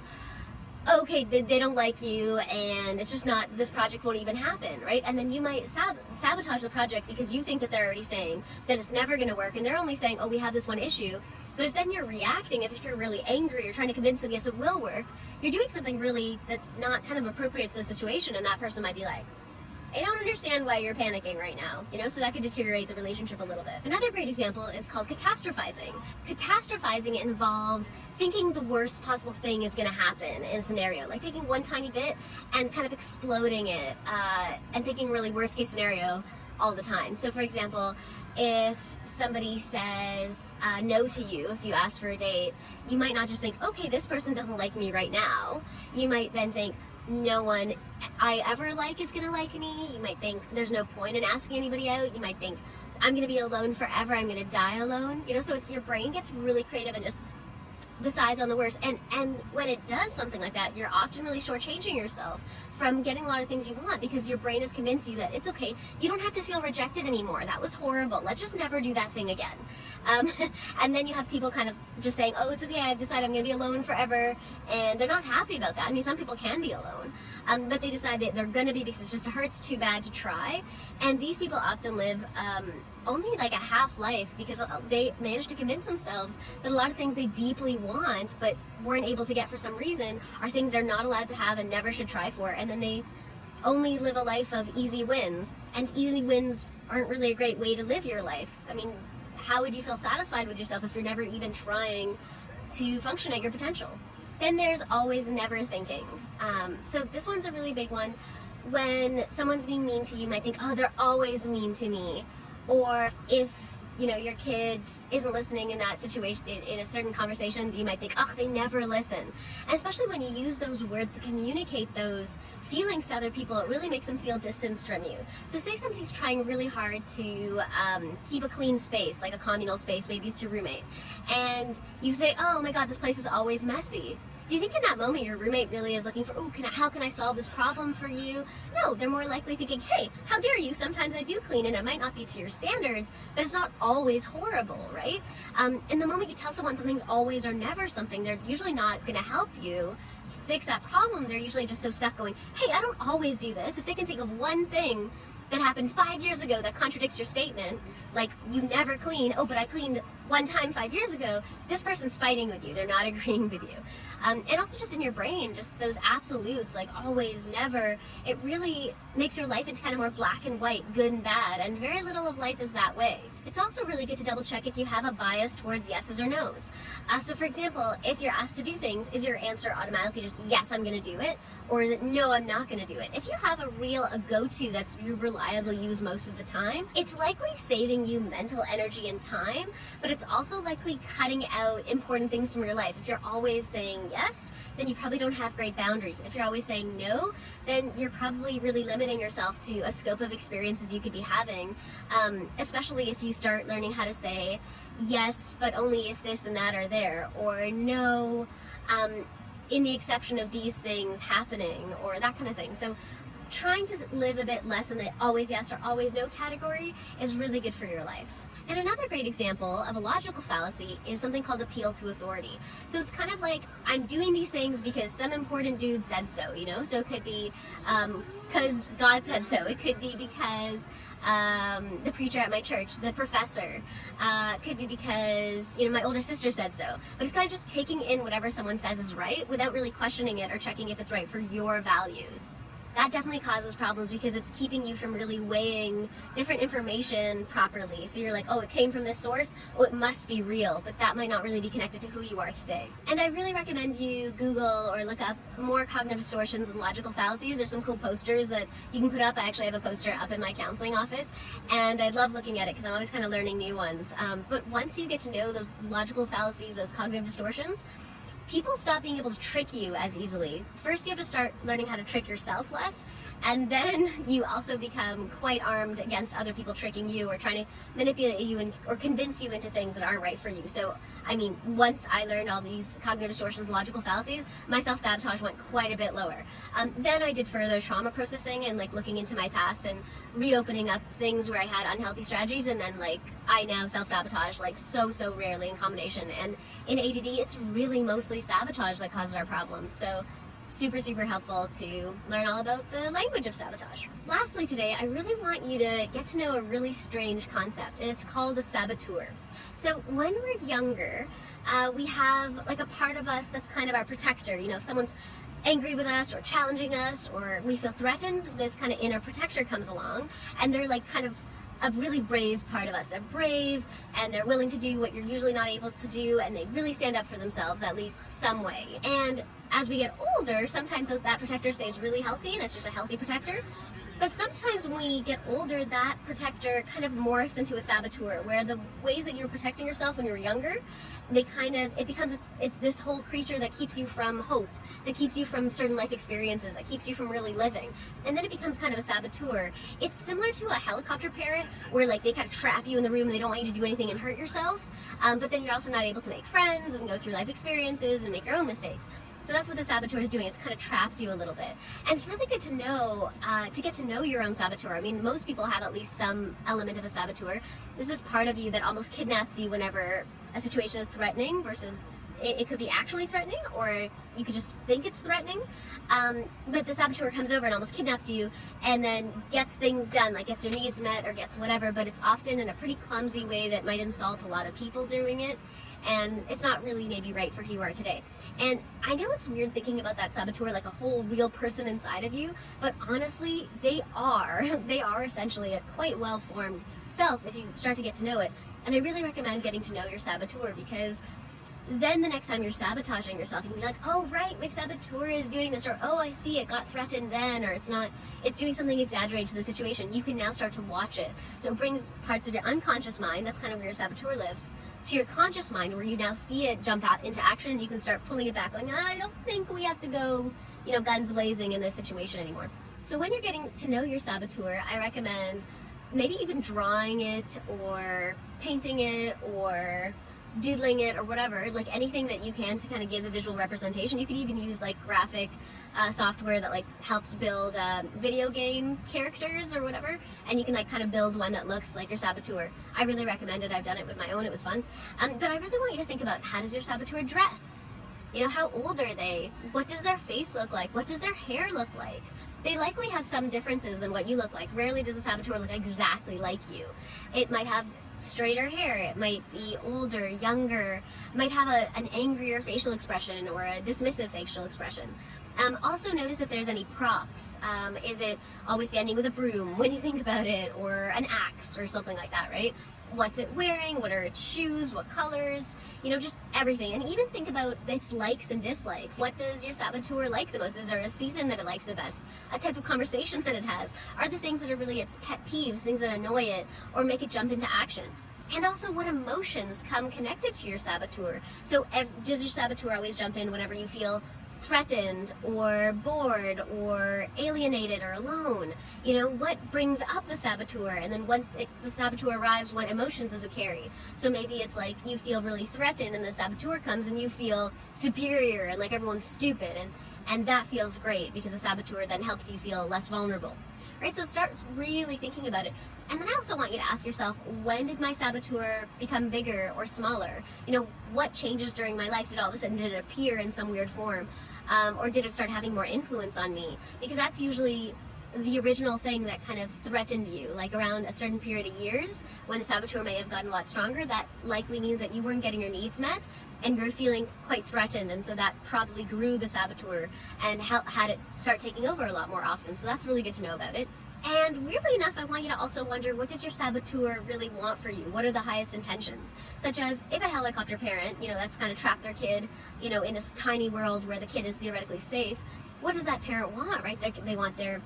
okay, they don't like you, and it's just not, this project won't even happen, right? And then you might sabotage the project because you think that they're already saying that it's never going to work, and they're only saying, oh, we have this one issue. But if then you're reacting as if you're really angry, you're trying to convince them, yes, it will work, you're doing something really that's not kind of appropriate to the situation, and that person might be like, I don't understand why you're panicking right now, so that could deteriorate the relationship a little bit. Another great example is called catastrophizing. Catastrophizing involves thinking the worst possible thing is going to happen in a scenario, like taking one tiny bit and kind of exploding it, and thinking really worst case scenario all the time. So for example, if somebody says no to you, if you ask for a date, you might not just think, okay, this person doesn't like me right now. You might then think, no one I ever like is gonna like me. You might think there's no point in asking anybody out. You might think I'm gonna be alone forever, I'm gonna die alone. So it's your brain gets really creative and just decides on the worst, and when it does something like that, you're often really shortchanging yourself from getting a lot of things you want, because your brain has convinced you that it's okay, you don't have to feel rejected anymore, that was horrible, let's just never do that thing again. And then you have people kind of just saying, oh, it's okay, I've decided I'm gonna be alone forever, and they're not happy about that. I mean, some people can be alone, but they decide that they're gonna be because it just hurts too bad to try. And these people often live only like a half life, because they managed to convince themselves that a lot of things they deeply want but weren't able to get for some reason are things they're not allowed to have and never should try for, and then they only live a life of easy wins. And easy wins aren't really a great way to live your life. I mean, how would you feel satisfied with yourself if you're never even trying to function at your potential? Then there's always never thinking. So this one's a really big one. When someone's being mean to you, you might think, oh, they're always mean to me. Or if your kid isn't listening in that situation, in a certain conversation, you might think, oh, they never listen. And especially when you use those words to communicate those feelings to other people, it really makes them feel distanced from you. So say somebody's trying really hard to keep a clean space, like a communal space, maybe it's your roommate, and you say, oh my god, this place is always messy. Do you think in that moment your roommate really is looking for, oh, how can I solve this problem for you? No, they're more likely thinking, hey, how dare you? Sometimes I do clean, and it might not be to your standards, but it's not always horrible, right? And the moment you tell someone something's always or never something, they're usually not going to help you fix that problem. They're usually just so stuck going, hey, I don't always do this. If they can think of one thing that happened 5 years ago that contradicts your statement, like you never clean, oh, but I cleaned one time 5 years ago, this person's fighting with you, they're not agreeing with you. And also just in your brain, just those absolutes, like always, never, it really makes your life into kind of more black and white, good and bad, and very little of life is that way. It's also really good to double check if you have a bias towards yeses or nos. So for example, if you're asked to do things, is your answer automatically just yes, I'm gonna do it? Or is it no, I'm not gonna do it? If you have a go-to that's you reliably use most of the time, it's likely saving you mental energy and time, but it's also likely cutting out important things from your life. If you're always saying yes, then you probably don't have great boundaries. If you're always saying no, then you're probably really limiting yourself to a scope of experiences you could be having, especially if you start learning how to say yes, but only if this and that are there, or no, in the exception of these things happening, or that kind of thing. So trying to live a bit less in the always yes or always no category is really good for your life. And another great example of a logical fallacy is something called appeal to authority. So it's kind of like, I'm doing these things because some important dude said so, So it could be because God said so. It could be because the preacher at my church, the professor, could be because my older sister said so. But it's kind of just taking in whatever someone says is right without really questioning it or checking if it's right for your values. That definitely causes problems because it's keeping you from really weighing different information properly. So you're like, oh, it came from this source, oh, it must be real, but that might not really be connected to who you are today. And I really recommend you Google or look up more cognitive distortions and logical fallacies. There's some cool posters that you can put up. I actually have a poster up in my counseling office, and I love looking at it because I'm always kind of learning new ones. But once you get to know those logical fallacies, those cognitive distortions, people stop being able to trick you as easily. First, you have to start learning how to trick yourself less, and then you also become quite armed against other people tricking you or trying to manipulate you or convince you into things that aren't right for you. So, I mean, once I learned all these cognitive distortions and logical fallacies, my self-sabotage went quite a bit lower. Then I did further trauma processing and looking into my past and reopening up things where I had unhealthy strategies, and then I now self-sabotage so rarely in combination. And in ADD, it's really mostly sabotage that causes our problems. So super helpful to learn all about the language of sabotage. Lastly today, I really want you to get to know a really strange concept, and it's called a saboteur. So when we're younger, we have a part of us that's kind of our protector. If someone's angry with us or challenging us, or we feel threatened, this kind of inner protector comes along, and they're like kind of a really brave part of us. They're brave, and they're willing to do what you're usually not able to do, and they really stand up for themselves, at least some way. And as we get older, sometimes that protector stays really healthy, and it's just a healthy protector. But sometimes when we get older, that protector kind of morphs into a saboteur, where the ways that you were protecting yourself when you were younger, it becomes it's this whole creature that keeps you from hope, that keeps you from certain life experiences, that keeps you from really living. And then it becomes kind of a saboteur. It's similar to a helicopter parent, where like they kind of trap you in the room and they don't want you to do anything and hurt yourself. But then you're also not able to make friends and go through life experiences and make your own mistakes. So that's what the saboteur is doing. It's kind of trapped you a little bit. And it's really good to know, to get to know your own saboteur. I mean, most people have at least some element of a saboteur. There's this part of you that almost kidnaps you whenever a situation is threatening, versus it could be actually threatening, or you could just think it's threatening. But the saboteur comes over and almost kidnaps you, and then gets things done, like gets your needs met or gets whatever, but it's often in a pretty clumsy way that might insult a lot of people doing it. And it's not really maybe right for who you are today. And I know it's weird thinking about that saboteur like a whole real person inside of you, but honestly, they are essentially a quite well-formed self if you start to get to know it. And I really recommend getting to know your saboteur, because then the next time you're sabotaging yourself, you can be like, oh right, my saboteur is doing this, or oh I see, it got threatened then, or it's doing something exaggerated to the situation. You can now start to watch it. So it brings parts of your unconscious mind, that's kind of where your saboteur lives, to your conscious mind, where you now see it jump out into action, and you can start pulling it back, going, I don't think we have to go, guns blazing in this situation anymore. So when you're getting to know your saboteur, I recommend maybe even drawing it, or painting it, or doodling it, or whatever, like anything that you can to kind of give a visual representation. You could even use like graphic software that like helps build video game characters or whatever, and you can like kind of build one that looks like your saboteur. I really recommend it. I've done it with my own. It was fun. But I really want you to think about, how does your saboteur dress? How old are they? What does their face look like? What does their hair look like? They likely have some differences than what you look like. Rarely does a saboteur look exactly like you. It might have straighter hair, it might be older, younger, might have an angrier facial expression or a dismissive facial expression. Also notice if there's any props. Is it always standing with a broom when you think about it, or an axe or something like that, right? What's it wearing? What are its shoes? What colors? Just everything. And even think about its likes and dislikes. What does your saboteur like the most? Is there a season that it likes the best? A type of conversation that it has? Are the things that are really its pet peeves, things that annoy it or make it jump into action? And also, what emotions come connected to your saboteur? So does your saboteur always jump in whenever you feel threatened or bored or alienated or alone? What brings up the saboteur? And then once the saboteur arrives, what emotions does it carry? So maybe it's like you feel really threatened, and the saboteur comes and you feel superior and like everyone's stupid, and that feels great, because the saboteur then helps you feel less vulnerable, right? So start really thinking about it. And then I also want you to ask yourself, when did my saboteur become bigger or smaller? What changes during my life? Did all of a sudden, did it appear in some weird form? Or did it start having more influence on me? Because that's usually the original thing that kind of threatened you, like around a certain period of years when the saboteur may have gotten a lot stronger. That likely means that you weren't getting your needs met and you're feeling quite threatened, and so that probably grew the saboteur and had it start taking over a lot more often. So that's really good to know about it. And weirdly enough, I want you to also wonder, what does your saboteur really want for you? What are the highest intentions? Such as, if a helicopter parent, that's kind of trapped their kid, in this tiny world where the kid is theoretically safe, what does that parent want, right? They want their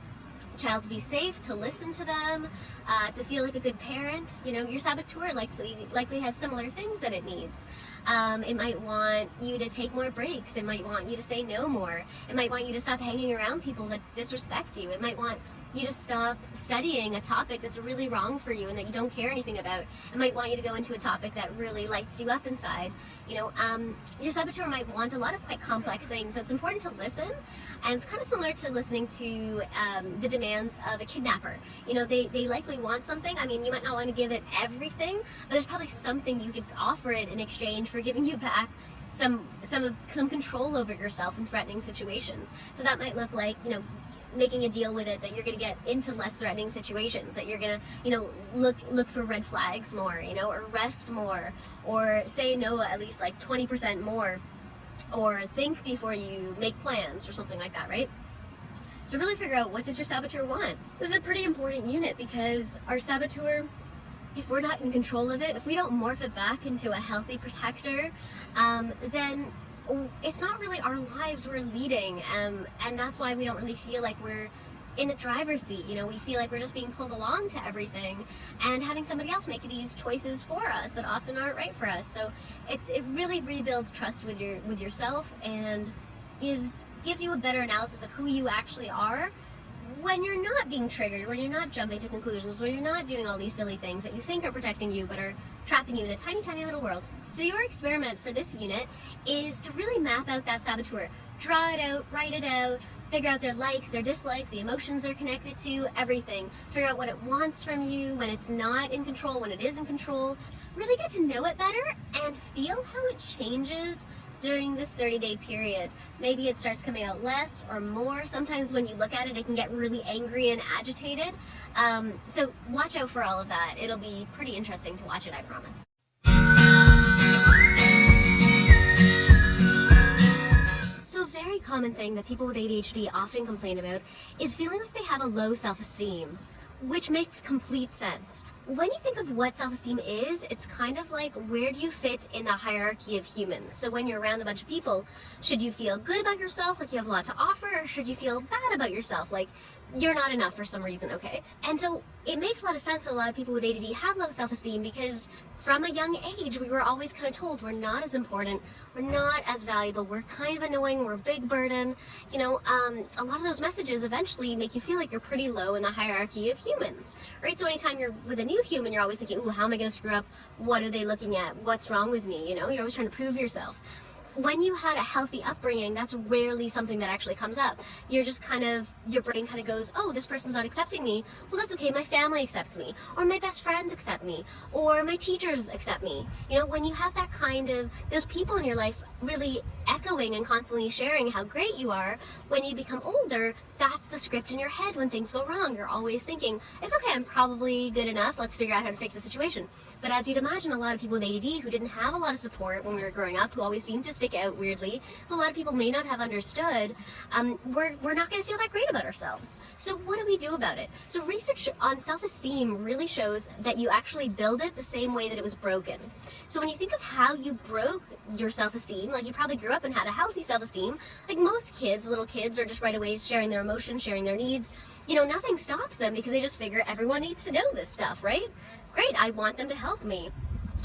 child to be safe, to listen to them, to feel like a good parent. Your saboteur likely has similar things that it needs. It might want you to take more breaks. It might want you to say no more. It might want you to stop hanging around people that disrespect you. It might want you to stop studying a topic that's really wrong for you and that you don't care anything about. It might want you to go into a topic that really lights you up inside. Your saboteur might want a lot of quite complex things, so it's important to listen. And it's kind of similar to listening to the demands of a kidnapper. They likely want something. I mean, you might not want to give it everything, but there's probably something you could offer it in exchange for giving you back some control over yourself in threatening situations. So that might look like, making a deal with it that you're going to get into less threatening situations, that you're going to, look for red flags more, or rest more, or say no at least like 20% more or think before you make plans or something like that, right? So really figure out, what does your saboteur want? This is a pretty important unit because our saboteur, if we're not in control of it, if we don't morph it back into a healthy protector, then it's not really our lives we're leading, and that's why we don't really feel like we're in the driver's seat. You know, we feel like we're just being pulled along to everything and having somebody else make these choices for us that often aren't right for us. So it really rebuilds trust with yourself and gives you a better analysis of who you actually are when you're not being triggered, when you're not jumping to conclusions, when you're not doing all these silly things that you think are protecting you but are trapping you in a tiny, tiny little world. So your experiment for this unit is to really map out that saboteur. Draw it out, write it out, figure out their likes, their dislikes, the emotions they're connected to, everything. Figure out what it wants from you, when it's not in control, when it is in control. Really get to know it better and feel how it changes during this 30-day period. Maybe it starts coming out less or more. Sometimes when you look at it, it can get really angry and agitated. So watch out for all of that. It'll be pretty interesting to watch it, I promise. So a very common thing that people with ADHD often complain about is feeling like they have a low self-esteem, which makes complete sense. When you think of what self-esteem is, it's kind of like, where do you fit in the hierarchy of humans? So when you're around a bunch of people, should you feel good about yourself, like you have a lot to offer, or should you feel bad about yourself, like you're not enough for some reason, okay? And so it makes a lot of sense that a lot of people with ADD have low self-esteem because from a young age, we were always kind of told we're not as important, we're not as valuable, we're kind of annoying, we're a big burden. You know, a lot of those messages eventually make you feel like you're pretty low in the hierarchy of humans, right? So anytime you're with a new human, you're always thinking, ooh, how am I going to screw up? What are they looking at? What's wrong with me? You know, you're always trying to prove yourself. When you had a healthy upbringing, that's rarely something that actually comes up. You're just kind of, your brain kind of goes, oh, this person's not accepting me. Well, that's okay, my family accepts me, or my best friends accept me, or my teachers accept me. You know, when you have that kind of, those people in your life really echoing and constantly sharing how great you are, when you become older, that's the script in your head when things go wrong. You're always thinking, it's okay, I'm probably good enough, let's figure out how to fix the situation. But as you'd imagine, a lot of people with ADD who didn't have a lot of support when we were growing up, who always seemed to stick out weirdly, who a lot of people may not have understood, we're not going to feel that great about ourselves. So what do we do about it? So research on self-esteem really shows that you actually build it the same way that it was broken. So when you think of how you broke your self-esteem, like you probably grew up and had a healthy self-esteem, like most kids, little kids are just right away sharing their emotions, sharing their needs. You know, nothing stops them because they just figure everyone needs to know this stuff, right? Great, I want them to help me.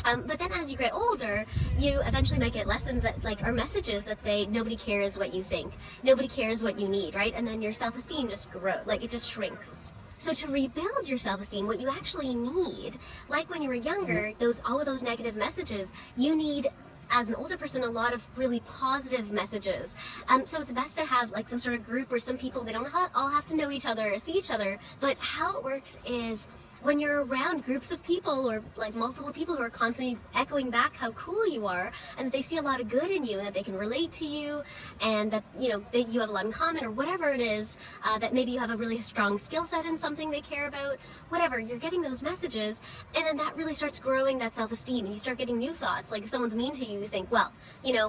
But then as you get older, you eventually might get lessons that are messages that say nobody cares what you think, nobody cares what you need, right? And then your self-esteem just grows, it just shrinks. So to rebuild your self-esteem, what you actually need, like when you were younger, all of those negative messages, you need, as an older person, a lot of really positive messages. So it's best to have some sort of group where some people, they don't all have to know each other or see each other, but how it works is when you're around groups of people or multiple people who are constantly echoing back how cool you are and that they see a lot of good in you and that they can relate to you and that that you have a lot in common or whatever it is, that maybe you have a really strong skill set in something they care about, whatever, you're getting those messages, and then that really starts growing that self-esteem and you start getting new thoughts. Like if someone's mean to you, you think, well,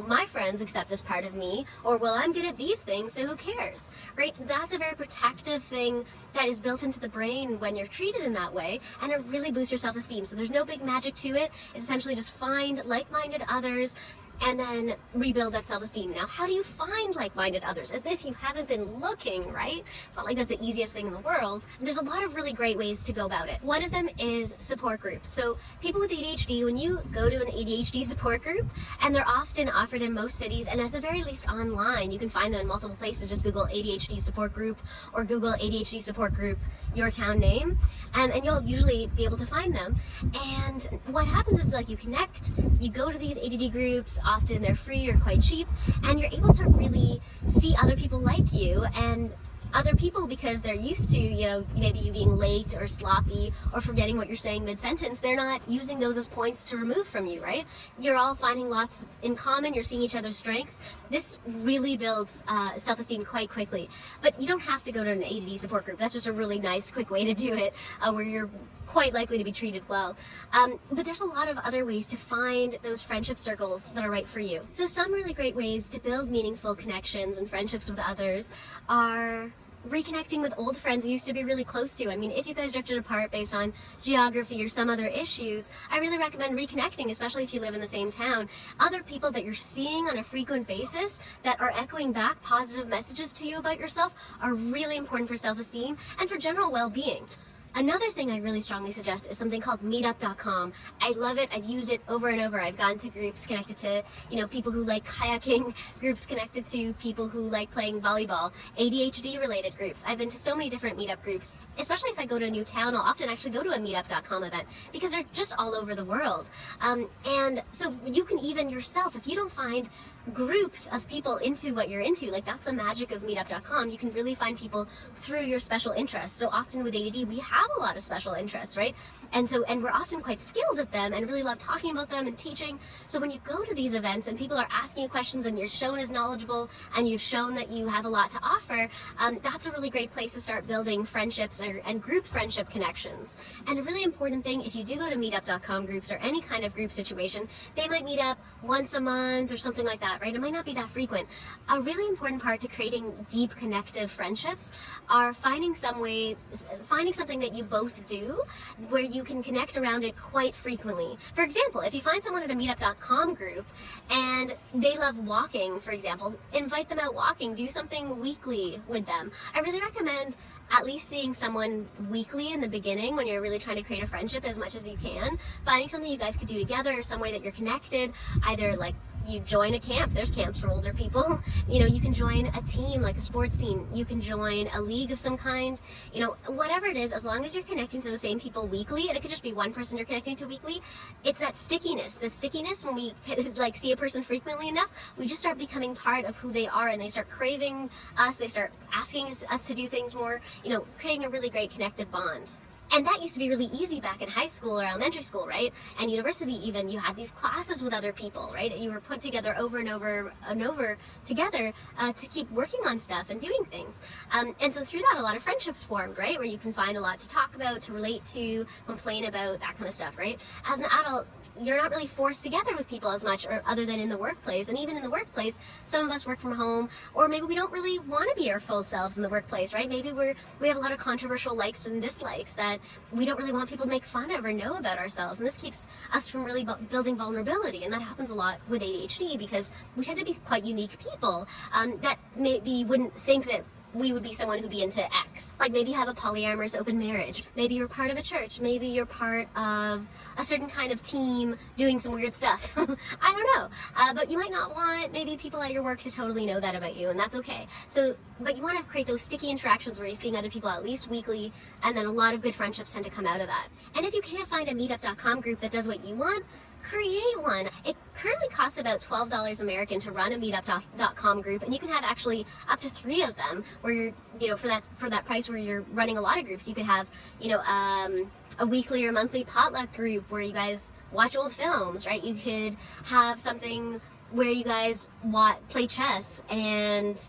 my friends accept this part of me, or well, I'm good at these things, so who cares, right? That's a very protective thing that is built into the brain when you're treated in that way, and it really boosts your self-esteem. So there's no big magic to it. It's essentially just find like-minded others and then rebuild that self-esteem. Now, how do you find like-minded others? As if you haven't been looking, right? It's not like that's the easiest thing in the world. There's a lot of really great ways to go about it. One of them is support groups. So people with ADHD, when you go to an ADHD support group, and they're often offered in most cities, and at the very least online, you can find them in multiple places. Just Google ADHD support group or Google ADHD support group, your town name, and you'll usually be able to find them. And what happens is you connect, you go to these ADD groups, often they're free or quite cheap, and you're able to really see other people like you and other people, because they're used to, maybe you being late or sloppy or forgetting what you're saying mid-sentence. They're not using those as points to remove from you, right? You're all finding lots in common. You're seeing each other's strengths. This really builds self-esteem quite quickly. But you don't have to go to an ADD support group. That's just a really nice, quick way to do it, where you're quite likely to be treated well. But there's a lot of other ways to find those friendship circles that are right for you. So some really great ways to build meaningful connections and friendships with others are reconnecting with old friends you used to be really close to. I mean, if you guys drifted apart based on geography or some other issues, I really recommend reconnecting, especially if you live in the same town. Other people that you're seeing on a frequent basis that are echoing back positive messages to you about yourself are really important for self-esteem and for general well-being. Another thing I really strongly suggest is something called meetup.com. I love it. I've used it over and over. I've gone to groups connected to, people who like kayaking, groups connected to people who like playing volleyball, ADHD related groups. I've been to so many different meetup groups, especially if I go to a new town. I'll often actually go to a meetup.com event because they're just all over the world. And so you can even yourself, if you don't find groups of people into what you're into, like that's the magic of meetup.com, you can really find people through your special interests. So often with ADD, we have a lot of special interests, right? And we're often quite skilled at them and really love talking about them and teaching. So when you go to these events and people are asking you questions and you're shown as knowledgeable and you've shown that you have a lot to offer, that's a really great place to start building friendships and group friendship connections. And a really important thing, if you do go to meetup.com groups or any kind of group situation, they might meet up once a month or something like that, right? It might not be that frequent. A really important part to creating deep connective friendships are finding something that you both do where you can connect around it quite frequently. For example, if you find someone at a meetup.com group and they love walking, for example, invite them out walking, do something weekly with them. I really recommend at least seeing someone weekly in the beginning when you're really trying to create a friendship as much as you can. Finding something you guys could do together, some way that you're connected, either like you join a camp. There's camps for older people. You can join a team, like a sports team. You can join a league of some kind. Whatever it is, as long as you're connecting to those same people weekly, and it could just be one person you're connecting to weekly, it's that stickiness. The stickiness, when we see a person frequently enough, we just start becoming part of who they are, and they start craving us. They start asking us to do things more, creating a really great connective bond. And that used to be really easy back in high school or elementary school, right? And university even, you had these classes with other people, right? And you were put together over and over and over together to keep working on stuff and doing things. And so through that, a lot of friendships formed, right? Where you can find a lot to talk about, to relate to, complain about, that kind of stuff, right? As an adult, you're not really forced together with people as much, or other than in the workplace. And even in the workplace, some of us work from home, or maybe we don't really want to be our full selves in the workplace, right? Maybe we have a lot of controversial likes and dislikes that we don't really want people to make fun of or know about ourselves. And this keeps us from really building vulnerability. And that happens a lot with ADHD because we tend to be quite unique people that maybe wouldn't think that we would be someone who'd be into X. Like maybe you have a polyamorous open marriage. Maybe you're part of a church. Maybe you're part of a certain kind of team doing some weird stuff. I don't know. But you might not want maybe people at your work to totally know that about you, and that's okay. But you want to create those sticky interactions where you're seeing other people at least weekly, and then a lot of good friendships tend to come out of that. And if you can't find a meetup.com group that does what you want, create one. It currently costs about $12 American to run a meetup.com group, and you can have actually up to 3 of them where you're, for that price where you're running a lot of groups. You could have, a weekly or monthly potluck group where you guys watch old films, right? You could have something where you guys play chess and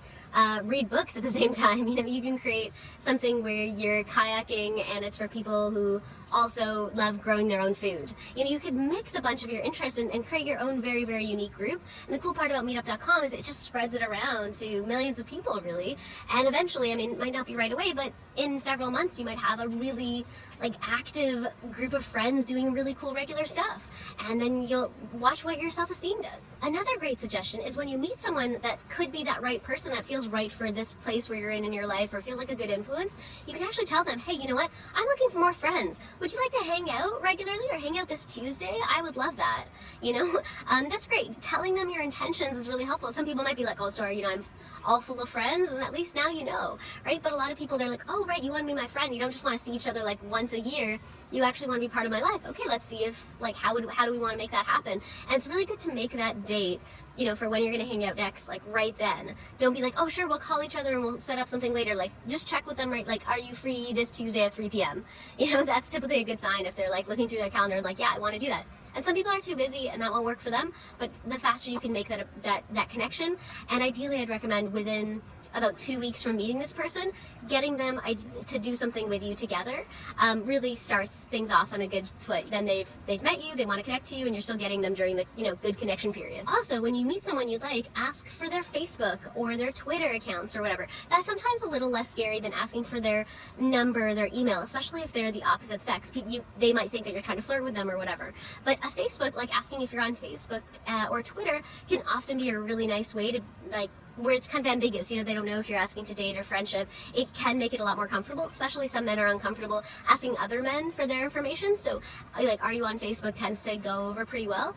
read books at the same time. You can create something where you're kayaking and it's for people who also love growing their own food. You could mix a bunch of your interests and create your own very, very unique group. And the cool part about meetup.com is it just spreads it around to millions of people, really. And eventually, it might not be right away, but in several months, you might have a really active group of friends doing really cool regular stuff. And then you'll watch what your self-esteem does. Another great suggestion is when you meet someone that could be that right person that feels right for this place where you're in your life, or feels like a good influence, you can actually tell them, hey, you know what? I'm looking for more friends. Would you like to hang out regularly or hang out this Tuesday? I would love that. That's great. Telling them your intentions is really helpful. Some people might be like, oh, sorry, I'm all full of friends, and at least now you know, right? But a lot of people, they're like, oh, right, you want to be my friend. You don't just want to see each other once a year. You actually want to be part of my life. Okay, let's see if, how do we want to make that happen? And it's really good to make that date, for when you're going to hang out next, right then. Don't be like, oh, sure, we'll call each other and we'll set up something later. Just check with them, right? Are you free this Tuesday at 3 p.m.? That's typically a good sign if they're looking through their calendar and yeah, I want to do that. And some people are too busy and that won't work for them, but the faster you can make that connection, and ideally I'd recommend within about 2 weeks from meeting this person, getting them to do something with you together really starts things off on a good foot. Then they've met you, they want to connect to you, and you're still getting them during the good connection period. Also, when you meet someone you like, ask for their Facebook or their Twitter accounts or whatever. That's sometimes a little less scary than asking for their number, their email, especially if they're the opposite sex. They might think that you're trying to flirt with them or whatever. But a Facebook, like asking if you're on Facebook or Twitter, can often be a really nice way to where it's kind of ambiguous, they don't know if you're asking to date or friendship. It can make it a lot more comfortable, especially some men are uncomfortable asking other men for their information. So like, are you on Facebook tends to go over pretty well,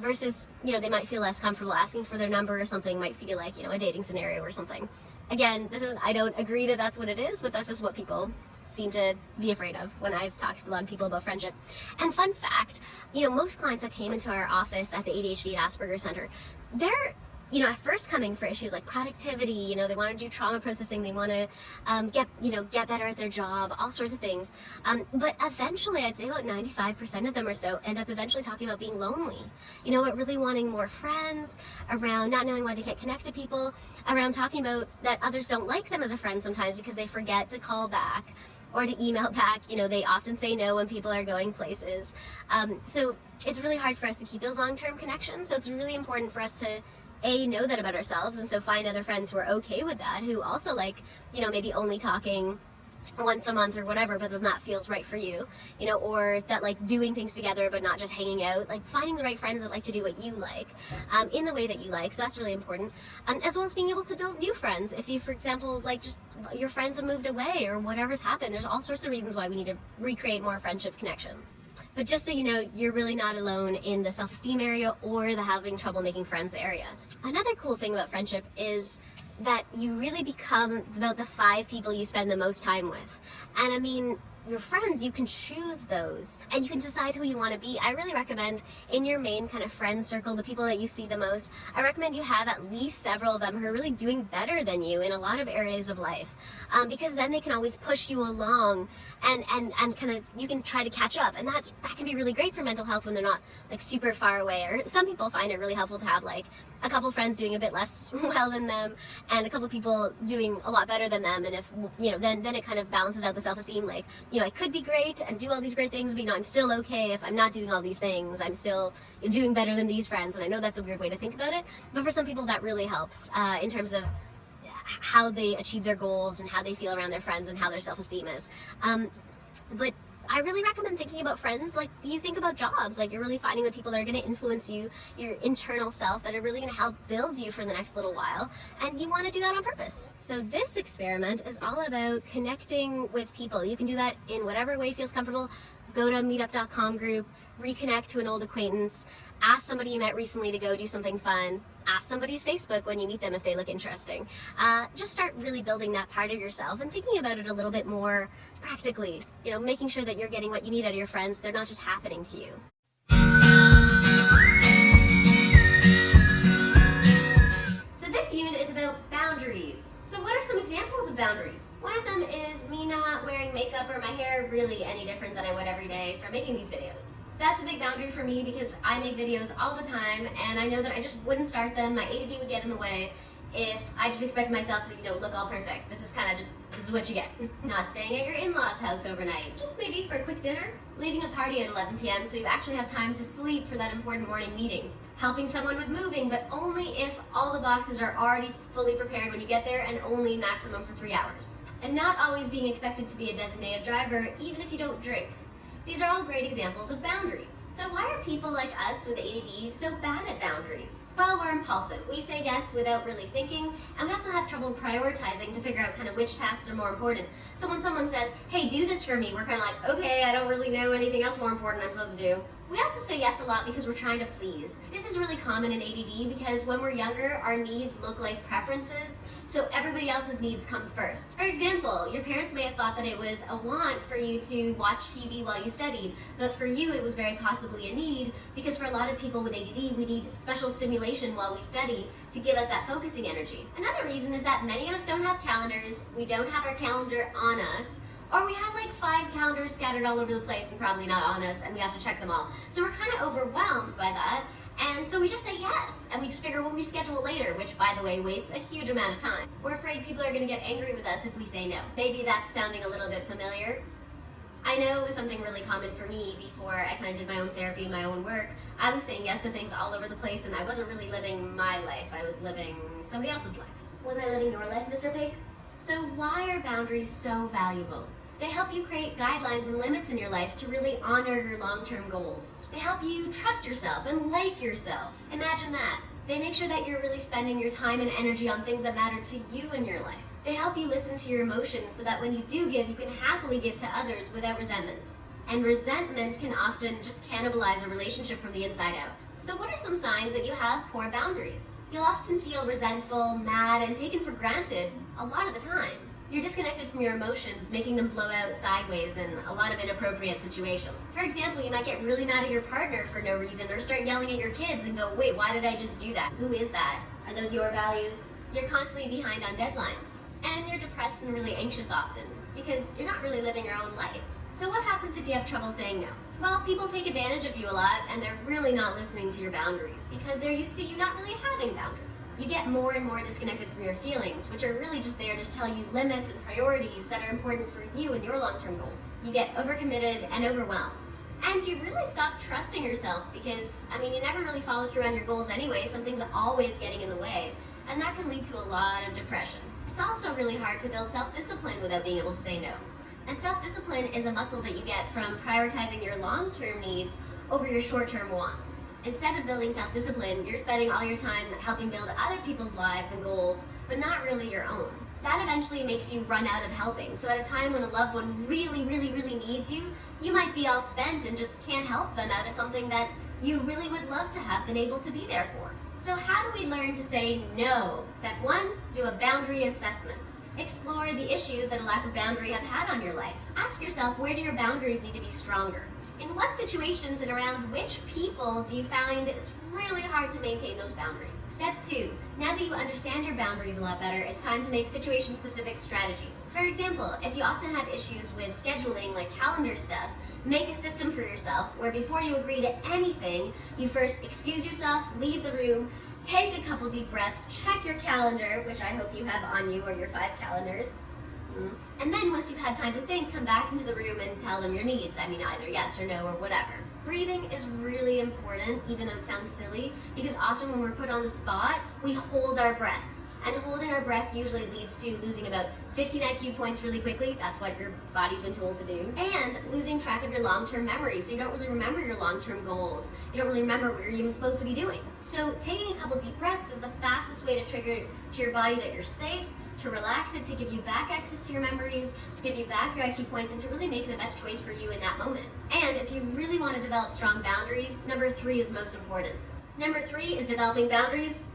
versus, they might feel less comfortable asking for their number or something, might feel like, a dating scenario or something. Again, I don't agree that that's what it is, but that's just what people seem to be afraid of when I've talked to a lot of people about friendship. And fun fact, most clients that came into our office at the ADHD and Asperger's Center, they're at first coming for issues like productivity, they want to do trauma processing, they want to get better at their job, all sorts of things. But eventually, I'd say about 95% of them or so end up eventually talking about being lonely, but really wanting more friends, around not knowing why they can't connect to people, around talking about that others don't like them as a friend sometimes because they forget to call back or to email back. They often say no when people are going places. So it's really hard for us to keep those long-term connections. So it's really important for us to know that about ourselves, and so find other friends who are okay with that, who also like, maybe only talking once a month or whatever, but then that feels right for you, or that like doing things together but not just hanging out, like finding the right friends that like to do what you like, in the way that you like. So that's really important, as well as being able to build new friends. If you, for example, like just your friends have moved away or whatever's happened, there's all sorts of reasons why we need to recreate more friendship connections. But just so you know, you're really not alone in the self-esteem area or the having trouble making friends area. Another cool thing about friendship is that you really become about the 5 people you spend the most time with. And I mean, your friends, you can choose those and you can decide who you want to be. I really recommend in your main kind of friend circle, the people that you see the most, I recommend you have at least several of them who are really doing better than you in a lot of areas of life, because then they can always push you along and kind of, you can try to catch up, and that can be really great for mental health when they're not like super far away. Or some people find it really helpful to have like a couple friends doing a bit less well than them and a couple people doing a lot better than them, and if then it kind of balances out the self-esteem. Like, I could be great and do all these great things, but I'm still okay if I'm not doing all these things. I'm still doing better than these friends. And I know that's a weird way to think about it, but for some people that really helps in terms of how they achieve their goals and how they feel around their friends and how their self-esteem is. But I really recommend thinking about friends like you think about jobs. Like, you're really finding the people that are going to influence you, your internal self, that are really going to help build you for the next little while, and you want to do that on purpose. So this experiment is all about connecting with people. You can do that in whatever way feels comfortable. Go to a meetup.com group, reconnect to an old acquaintance, ask somebody you met recently to go do something fun, ask somebody's Facebook when you meet them if they look interesting. Just start really building that part of yourself and thinking about it a little bit more practically, making sure that you're getting what you need out of your friends. They're not just happening to you. So this unit is about boundaries. So what are some examples of boundaries? One of them is me not wearing makeup or my hair really any different than I would every day for making these videos. That's a big boundary for me because I make videos all the time, and I know that I just wouldn't start them. My ADD would get in the way if I just expected myself to, look all perfect. This is what you get. Not staying at your in-laws' house overnight, just maybe for a quick dinner. Leaving a party at 11 p.m. so you actually have time to sleep for that important morning meeting. Helping someone with moving, but only if all the boxes are already fully prepared when you get there, and only maximum for 3 hours. And not always being expected to be a designated driver, even if you don't drink. These are all great examples of boundaries. So why are people like us with ADD so bad at boundaries? Well, we're impulsive. We say yes without really thinking, and we also have trouble prioritizing to figure out kind of which tasks are more important. So when someone says, hey, do this for me, we're kind of like, okay, I don't really know anything else more important I'm supposed to do. We also say yes a lot because we're trying to please. This is really common in ADD because when we're younger, our needs look like preferences, so everybody else's needs come first. For example, your parents may have thought that it was a want for you to watch TV while you studied, but for you it was very possibly a need, because for a lot of people with ADD, we need special stimulation while we study to give us that focusing energy. Another reason is that many of us don't have calendars, we don't have our calendar on us, or we have like 5 calendars scattered all over the place and probably not on us, and we have to check them all. So we're kind of overwhelmed by that, And so we just say yes, and we just figure we'll reschedule later, which, by the way, wastes a huge amount of time. We're afraid people are going to get angry with us if we say no. Maybe that's sounding a little bit familiar. I know it was something really common for me before I kind of did my own therapy and my own work. I was saying yes to things all over the place, and I wasn't really living my life. I was living somebody else's life. Was I living your life, Mr. Pig? So why are boundaries so valuable? They help you create guidelines and limits in your life to really honor your long-term goals. They help you trust yourself and like yourself. Imagine that. They make sure that you're really spending your time and energy on things that matter to you in your life. They help you listen to your emotions so that when you do give, you can happily give to others without resentment. And resentment can often just cannibalize a relationship from the inside out. So what are some signs that you have poor boundaries? You'll often feel resentful, mad, and taken for granted a lot of the time. You're disconnected from your emotions, making them blow out sideways in a lot of inappropriate situations. For example, you might get really mad at your partner for no reason or start yelling at your kids and go, wait, why did I just do that? Who is that? Are those your values? You're constantly behind on deadlines. And you're depressed and really anxious often because you're not really living your own life. So what happens if you have trouble saying no? Well, people take advantage of you a lot and they're really not listening to your boundaries because they're used to you not really having boundaries. You get more and more disconnected from your feelings, which are really just there to tell you limits and priorities that are important for you and your long-term goals. You get overcommitted and overwhelmed. And you really stop trusting yourself because, you never really follow through on your goals anyway. Something's always getting in the way. And that can lead to a lot of depression. It's also really hard to build self-discipline without being able to say no. And self-discipline is a muscle that you get from prioritizing your long-term needs over your short-term wants. Instead of building self-discipline, you're spending all your time helping build other people's lives and goals, but not really your own. That eventually makes you run out of helping. So at a time when a loved one really, really, really needs you, you might be all spent and just can't help them out of something that you really would love to have been able to be there for. So how do we learn to say no? Step 1, do a boundary assessment. Explore the issues that a lack of boundary have had on your life. Ask yourself, where do your boundaries need to be stronger? In what situations and around which people do you find it's really hard to maintain those boundaries? Step 2, now that you understand your boundaries a lot better, it's time to make situation-specific strategies. For example, if you often have issues with scheduling, like calendar stuff, make a system for yourself where before you agree to anything, you first excuse yourself, leave the room, take a couple deep breaths, check your calendar, which I hope you have on you or your 5 calendars. And then once you've had time to think, come back into the room and tell them your needs. Either yes or no or whatever. Breathing is really important, even though it sounds silly, because often when we're put on the spot, we hold our breath. And holding our breath usually leads to losing about 15 IQ points really quickly. That's what your body's been told to do. And losing track of your long-term memory, so you don't really remember your long-term goals. You don't really remember what you're even supposed to be doing. So taking a couple deep breaths is the fastest way to trigger to your body that you're safe, to relax it, to give you back access to your memories, to give you back your IQ points, and to really make the best choice for you in that moment. And if you really want to develop strong boundaries, number 3 is most important. Number 3 is developing boundaries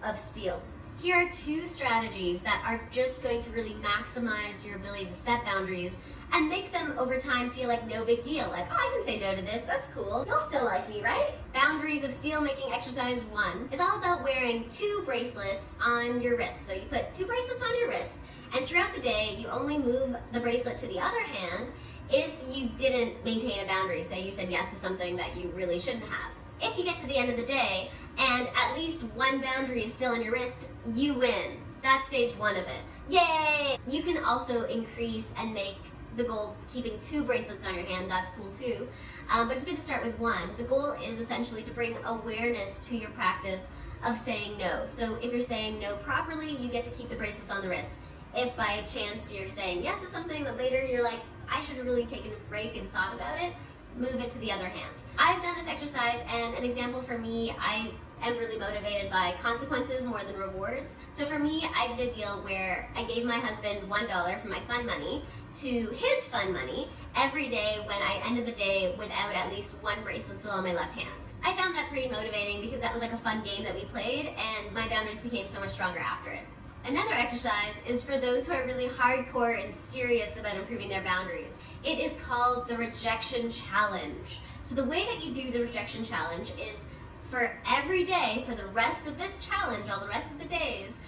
of steel. Here are 2 strategies that are just going to really maximize your ability to set boundaries and make them over time feel like no big deal. Like, oh, I can say no to this, that's cool. You'll still like me, right? Boundaries of steel making exercise 1 is all about wearing 2 bracelets on your wrist. So you put 2 bracelets on your wrist, and throughout the day, you only move the bracelet to the other hand if you didn't maintain a boundary. Say you said yes to something that you really shouldn't have. If you get to the end of the day and at least 1 boundary is still on your wrist, you win. That's stage 1 of it. Yay! You can also increase and make the goal keeping 2 bracelets on your hand. That's cool too. But it's good to start with 1. The goal is essentially to bring awareness to your practice of saying no. So if you're saying no properly, you get to keep the bracelets on the wrist. If by chance you're saying yes to something that later you're like, I should have really taken a break and thought about it, move it to the other hand. I've done this exercise, and an example for me, I am really motivated by consequences more than rewards. So for me, I did a deal where I gave my husband $1 from my fun money to his fun money every day when I ended the day without at least 1 bracelet still on my left hand. I found that pretty motivating because that was like a fun game that we played, and my boundaries became so much stronger after it. Another exercise is for those who are really hardcore and serious about improving their boundaries. It is called the rejection challenge. So the way that you do the rejection challenge is for every day, for the rest of this challenge, all the rest of the days,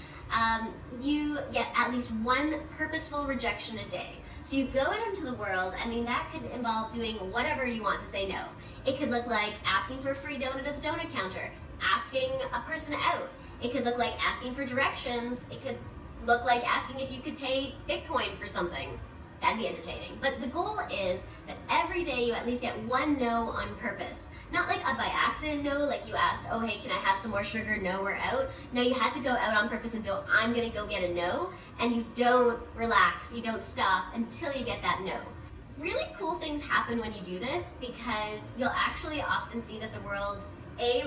you get at least 1 purposeful rejection a day. So you go out into the world, I mean, that could involve doing whatever you want to say no. It could look like asking for a free donut at the donut counter, asking a person out. It could look like asking for directions. It could look like asking if you could pay Bitcoin for something. That'd be entertaining. But the goal is that every day you at least get one no on purpose. Not like a by accident no, like you asked, oh hey, can I have some more sugar? No, we're out. No, you had to go out on purpose and go, I'm gonna go get a no, and you don't relax, you don't stop until you get that no. Really cool things happen when you do this because you'll actually often see that the world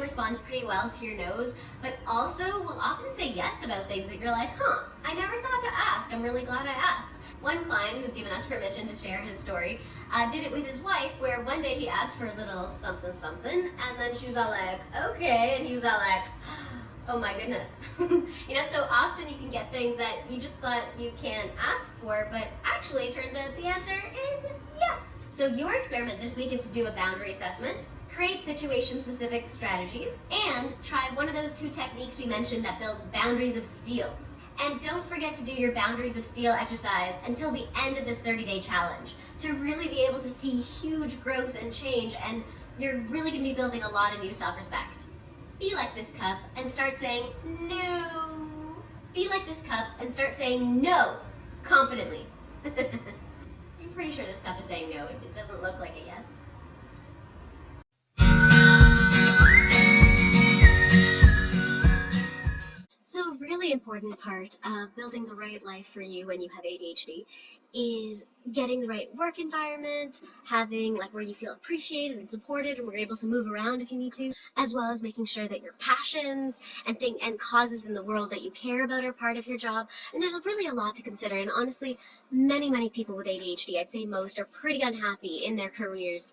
responds pretty well to your no's, but also will often say yes about things that you're like, I never thought to ask. I'm really glad I asked. One client who's given us permission to share his story did it with his wife, where one day he asked for a little something something, and then she was all like, okay, and he was all like, oh my goodness. So often you can get things that you just thought you can't ask for, but actually it turns out the answer is yes. So your experiment this week is to do a boundary assessment, create situation-specific strategies, and try one of those 2 techniques we mentioned that builds boundaries of steel. And don't forget to do your boundaries of steel exercise until the end of this 30-day challenge to really be able to see huge growth and change, and you're really going to be building a lot of new self-respect. Be like this cup and start saying no. Be like this cup and start saying no confidently. I'm pretty sure this cup is saying no. It doesn't look like a yes. So a really important part of building the right life for you when you have ADHD is getting the right work environment, having where you feel appreciated and supported and we're able to move around if you need to, as well as making sure that your passions and causes in the world that you care about are part of your job. And there's really a lot to consider, and honestly, many people with ADHD, I'd say most, are pretty unhappy in their careers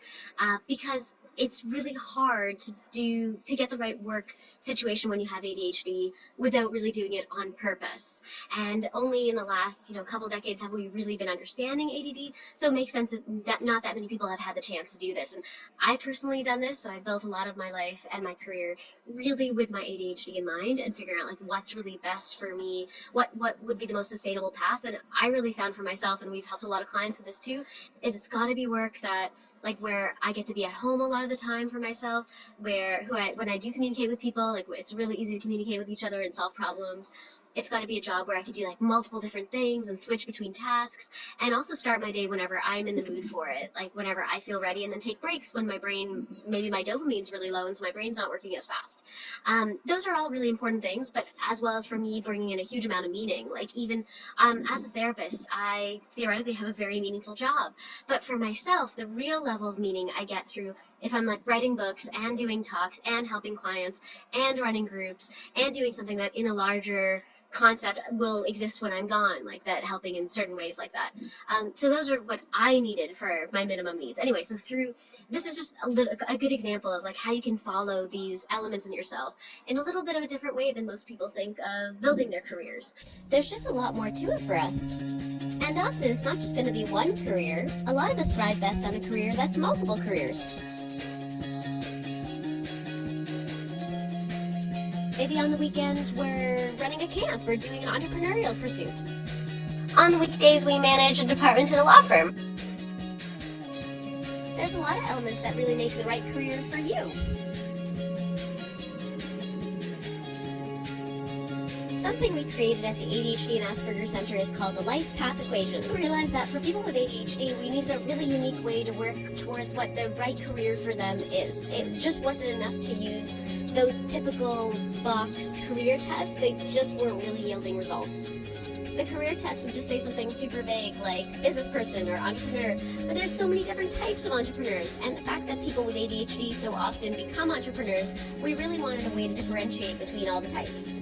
because it's really hard to get the right work situation when you have ADHD without really doing it on purpose. And only in the last couple decades have we really been understanding ADD, so it makes sense that not that many people have had the chance to do this. And I've personally done this, so I built a lot of my life and my career really with my ADHD in mind and figuring out what's really best for me, what would be the most sustainable path. And I really found for myself, and we've helped a lot of clients with this too, is it's got to be work that where I get to be at home a lot of the time for myself, when I do communicate with people, it's really easy to communicate with each other and solve problems. It's got to be a job where I can do multiple different things and switch between tasks, and also start my day whenever I'm in the mood for it, whenever I feel ready, and then take breaks when maybe my dopamine's really low and so my brain's not working as fast. Those are all really important things, but as well as for me bringing in a huge amount of meaning. Even as a therapist, I theoretically have a very meaningful job, but for myself, the real level of meaning I get through if I'm writing books and doing talks and helping clients and running groups and doing something that in a larger concept will exist when I'm gone, that, helping in certain ways like that. So those are what I needed for my minimum needs. Anyway, so this is just a good example of how you can follow these elements in yourself in a little bit of a different way than most people think of building their careers. There's just a lot more to it for us. And often it's not just going to be one career. A lot of us thrive best on a career that's multiple careers. Maybe on the weekends we're running a camp or doing an entrepreneurial pursuit. On the weekdays we manage a department in a law firm. There's a lot of elements that really make the right career for you. Something we created at the ADHD and Asperger Center is called the Life Path Equation. We realized that for people with ADHD, we needed a really unique way to work towards what the right career for them is. It just wasn't enough to use those typical boxed career tests. They just weren't really yielding results. The career test would just say something super vague like business person or entrepreneur, but there's so many different types of entrepreneurs, and the fact that people with ADHD so often become entrepreneurs, we really wanted a way to differentiate between all the types.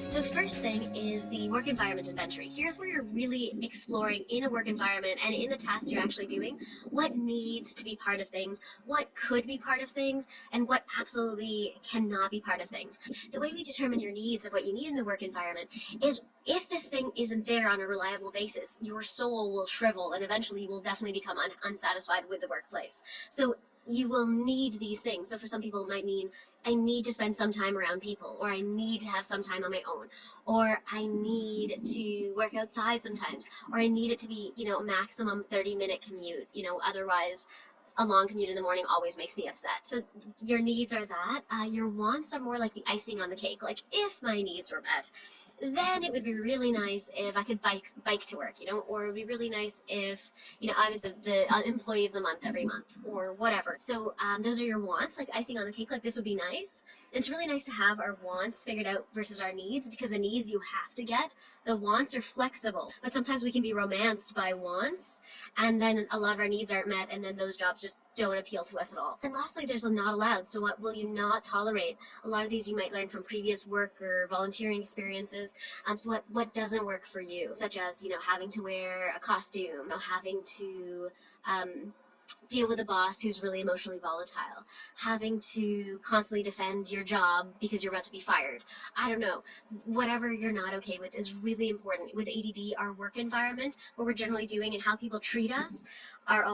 So first thing is the work environment inventory. Here's where you're really exploring in a work environment and in the tasks you're actually doing, what needs to be part of things, what could be part of things, and what absolutely cannot be part of things. The way we determine your needs of what you need in a work environment is if this thing isn't there on a reliable basis, your soul will shrivel and eventually you will definitely become unsatisfied with the workplace. So you will need these things. So for some people it might mean I need to spend some time around people, or I need to have some time on my own, or I need to work outside sometimes, or I need it to be, a maximum 30-minute commute, otherwise a long commute in the morning always makes me upset. So your needs are that. Your wants are more like the icing on the cake. Like, if my needs were met, then it would be really nice if I could bike to work, or it would be really nice if, I was the employee of the month every month, or whatever. So those are your wants, like icing on the cake. Like, this would be nice. It's really nice to have our wants figured out versus our needs, because the needs you have to get. The wants are flexible, but sometimes we can be romanced by wants, and then a lot of our needs aren't met, and then those jobs just don't appeal to us at all. And lastly, there's the not allowed. So what will you not tolerate? A lot of these you might learn from previous work or volunteering experiences. So what doesn't work for you, such as, having to wear a costume, having to deal with a boss who's really emotionally volatile, having to constantly defend your job because you're about to be fired. I don't know. Whatever you're not okay with is really important. With ADD, our work environment, what we're generally doing, and how people treat us are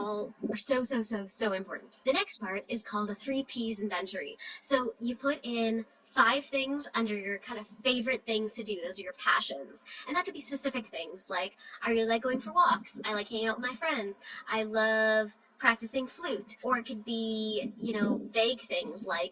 so important. The next part is called a 3 Ps inventory. So you put in 5 things under your kind of favorite things to do. Those are your passions. And that could be specific things like, I really like going for walks. I like hanging out with my friends. I love practicing flute. Or it could be, vague things like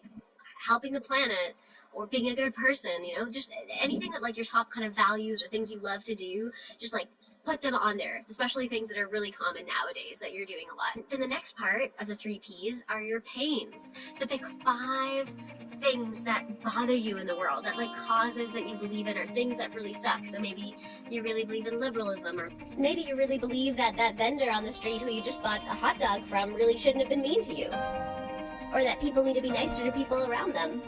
helping the planet or being a good person, just anything that like your top kind of values or things you love to do, just like put them on there, especially things that are really common nowadays that you're doing a lot. Then the next part of the 3 Ps are your pains. So pick 5 things that bother you in the world, that like causes that you believe in, or things that really suck. So maybe you really believe in liberalism, or maybe you really believe that that vendor on the street who you just bought a hot dog from really shouldn't have been mean to you, or that people need to be nicer to people around them.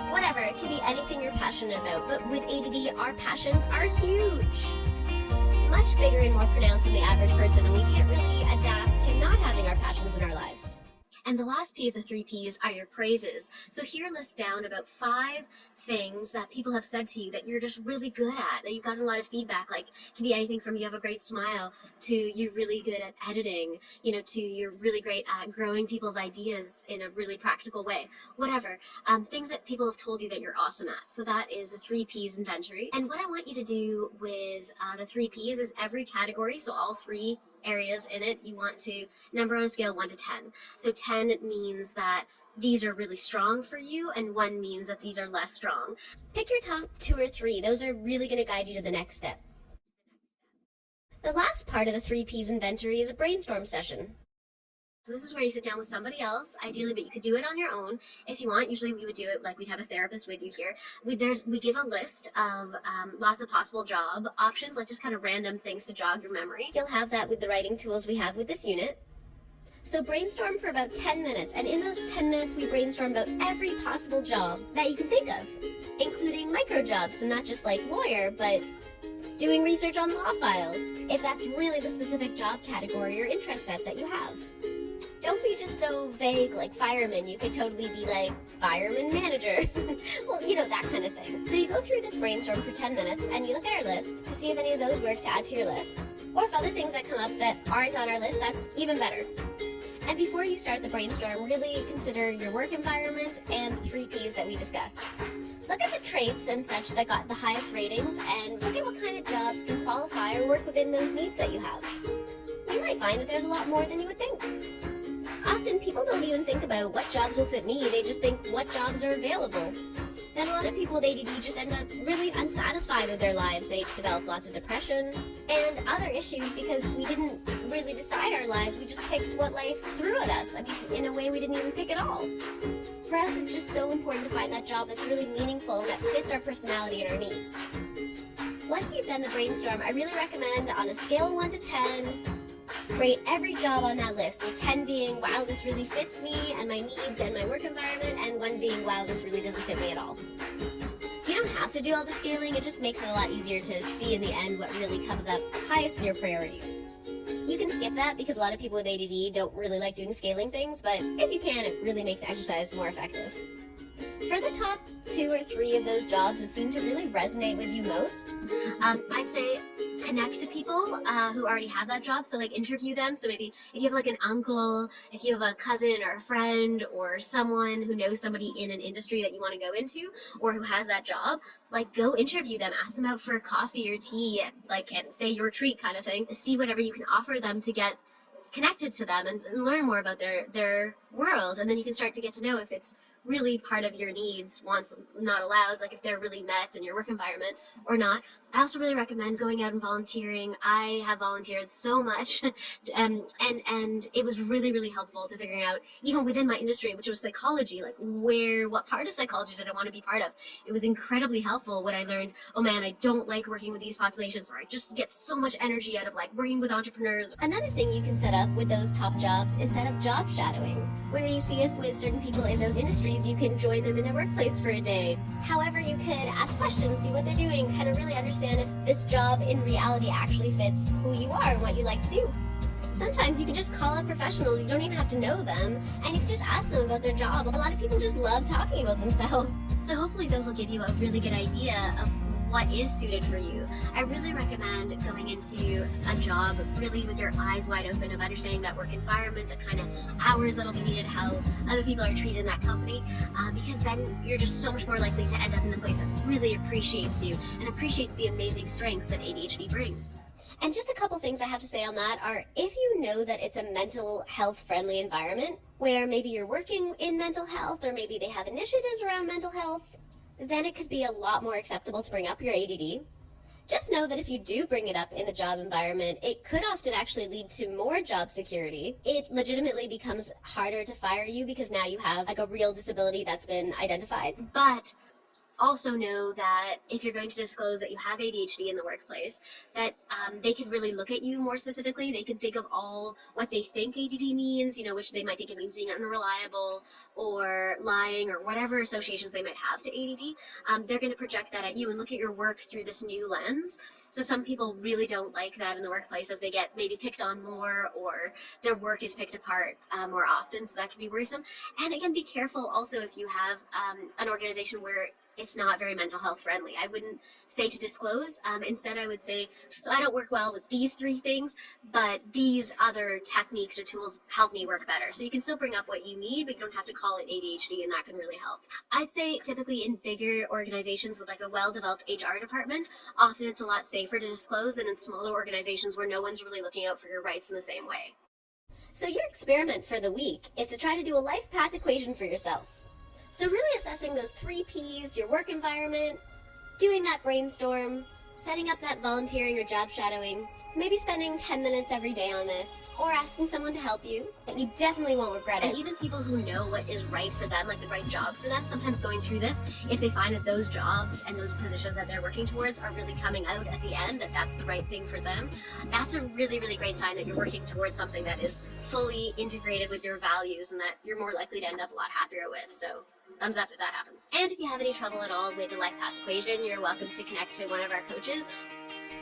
Whatever, it could be anything you're passionate about, but with ADD, our passions are huge. Much bigger and more pronounced than the average person, and we can't really adapt to not having our passions in our lives. And the last P of the 3 Ps are your praises. So here list down about 5 things that people have said to you that you're just really good at, that you've gotten a lot of feedback. Like, it can be anything from you have a great smile, to you're really good at editing, to you're really great at growing people's ideas in a really practical way. Whatever. Things that people have told you that you're awesome at. So that is the 3 Ps inventory. And what I want you to do with the 3 Ps is every category, so all 3 areas in it, you want to number on a scale 1 to 10. So 10 means that these are really strong for you, and 1 means that these are less strong. Pick your top 2 or 3. Those are really going to guide you to the next step. The last part of the 3 Ps inventory is a brainstorm session. So this is where you sit down with somebody else, ideally, but you could do it on your own if you want. Usually we would do it like we'd have a therapist with you here. We give a list of lots of possible job options, like just kind of random things to jog your memory. You'll have that with the writing tools we have with this unit. So brainstorm for about 10 minutes, and in those 10 minutes we brainstorm about every possible job that you can think of, including micro jobs, so not just like lawyer, but doing research on law files, if that's really the specific job category or interest set that you have. Don't be just so vague like fireman. You could totally be like fireman manager. Well, that kind of thing. So you go through this brainstorm for 10 minutes and you look at our list to see if any of those work to add to your list. Or if other things that come up that aren't on our list, that's even better. And before you start the brainstorm, really consider your work environment and the 3 Ps that we discussed. Look at the traits and such that got the highest ratings, and look at what kind of jobs can qualify or work within those needs that you have. You might find that there's a lot more than you would think. Often people don't even think about what jobs will fit me, they just think what jobs are available. Then a lot of people with ADD just end up really unsatisfied with their lives. They develop lots of depression and other issues because we didn't really decide our lives, we just picked what life threw at us. I mean, in a way we didn't even pick at all. For us, it's just so important to find that job that's really meaningful and that fits our personality and our needs. Once you've done the brainstorm, I really recommend on a scale of 1 to 10, rate every job on that list, with 10 being, wow, this really fits me and my needs and my work environment, and 1 being, wow, this really doesn't fit me at all. You don't have to do all the scaling, it just makes it a lot easier to see in the end what really comes up highest in your priorities. You can skip that because a lot of people with ADD don't really like doing scaling things, but if you can, it really makes exercise more effective. For the top 2 or 3 of those jobs that seem to really resonate with you most, I'd say connect to people who already have that job. So like interview them. So maybe if you have like an uncle, if you have a cousin or a friend or someone who knows somebody in an industry that you want to go into or who has that job, like go interview them, ask them out for coffee or tea, like and say your treat kind of thing. See whatever you can offer them to get connected to them and learn more about their world, and then you can start to get to know if it's really part of your needs, wants, not allows, like if they're really met in your work environment or not. I also really recommend going out and volunteering. I have volunteered so much and it was really, really helpful to figuring out, even within my industry, which was psychology, like what part of psychology did I want to be part of? It was incredibly helpful when I learned, oh man, I don't like working with these populations, or I just get so much energy out of like working with entrepreneurs. Another thing you can set up with those top jobs is set up job shadowing, where you see if with certain people in those industries you can join them in their workplace for a day. However, you could ask questions, see what they're doing, kind of really understand if this job in reality actually fits who you are and what you like to do. Sometimes you can just call up professionals, you don't even have to know them, and you can just ask them about their job. A lot of people just love talking about themselves. So hopefully those will give you a really good idea of what is suited for you. I really recommend going into a job really with your eyes wide open of understanding that work environment, the kind of hours that'll be needed, how other people are treated in that company, because then you're just so much more likely to end up in a place that really appreciates you and appreciates the amazing strengths that ADHD brings. And just a couple things I have to say on that are, if you know that it's a mental health friendly environment where maybe you're working in mental health or maybe they have initiatives around mental health, then it could be a lot more acceptable to bring up your ADD. Just know that if you do bring it up in the job environment, it could often actually lead to more job security. It legitimately becomes harder to fire you because now you have like a real disability that's been identified. But also know that if you're going to disclose that you have ADHD in the workplace, that they could really look at you more specifically. They can think of all what they think ADD means, which they might think it means being unreliable or lying or whatever associations they might have to ADD. They're going to project that at you and look at your work through this new lens. So some people really don't like that in the workplace, as they get maybe picked on more or their work is picked apart more often. So that can be worrisome. And again, be careful also if you have an organization where it's not very mental health friendly. I wouldn't say to disclose. Instead, I would say, so I don't work well with these 3 things, but these other techniques or tools help me work better. So you can still bring up what you need, but you don't have to call it ADHD, and that can really help. I'd say typically in bigger organizations with like a well-developed HR department, often it's a lot safer to disclose than in smaller organizations where no one's really looking out for your rights in the same way. So your experiment for the week is to try to do a life path equation for yourself. So really assessing those 3 Ps, your work environment, doing that brainstorm, setting up that volunteering or job shadowing, maybe spending 10 minutes every day on this, or asking someone to help you. You definitely won't regret it. And even people who know what is right for them, like the right job for them, sometimes going through this, if they find that those jobs and those positions that they're working towards are really coming out at the end, that that's the right thing for them, that's a really, really great sign that you're working towards something that is fully integrated with your values and that you're more likely to end up a lot happier with. So thumbs up if that happens. And if you have any trouble at all with the life path equation, you're welcome to connect to one of our coaches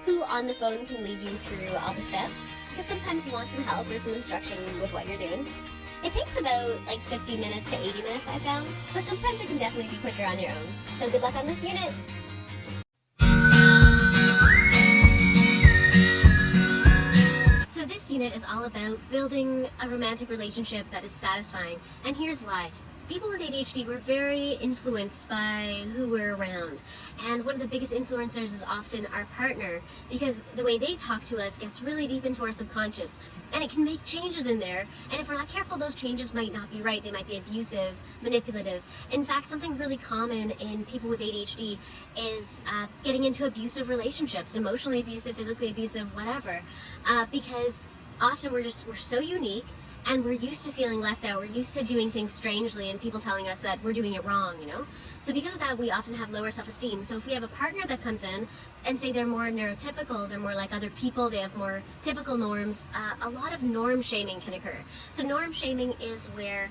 who on the phone can lead you through all the steps, because sometimes you want some help or some instruction with what you're doing. It takes about like 50 minutes to 80 minutes, I found, but sometimes it can definitely be quicker on your own. So good luck on this unit. So this unit is all about building a romantic relationship that is satisfying, and here's why. People with ADHD, we're very influenced by who we're around. And one of the biggest influencers is often our partner, because the way they talk to us gets really deep into our subconscious. And it can make changes in there. And if we're not careful, those changes might not be right. They might be abusive, manipulative. In fact, something really common in people with ADHD is getting into abusive relationships, emotionally abusive, physically abusive, whatever. Because often we're so unique, and we're used to feeling left out. We're used to doing things strangely and people telling us that we're doing it wrong, So because of that, we often have lower self-esteem. So if we have a partner that comes in and say they're more neurotypical, they're more like other people, they have more typical norms, a lot of norm shaming can occur. So norm shaming is where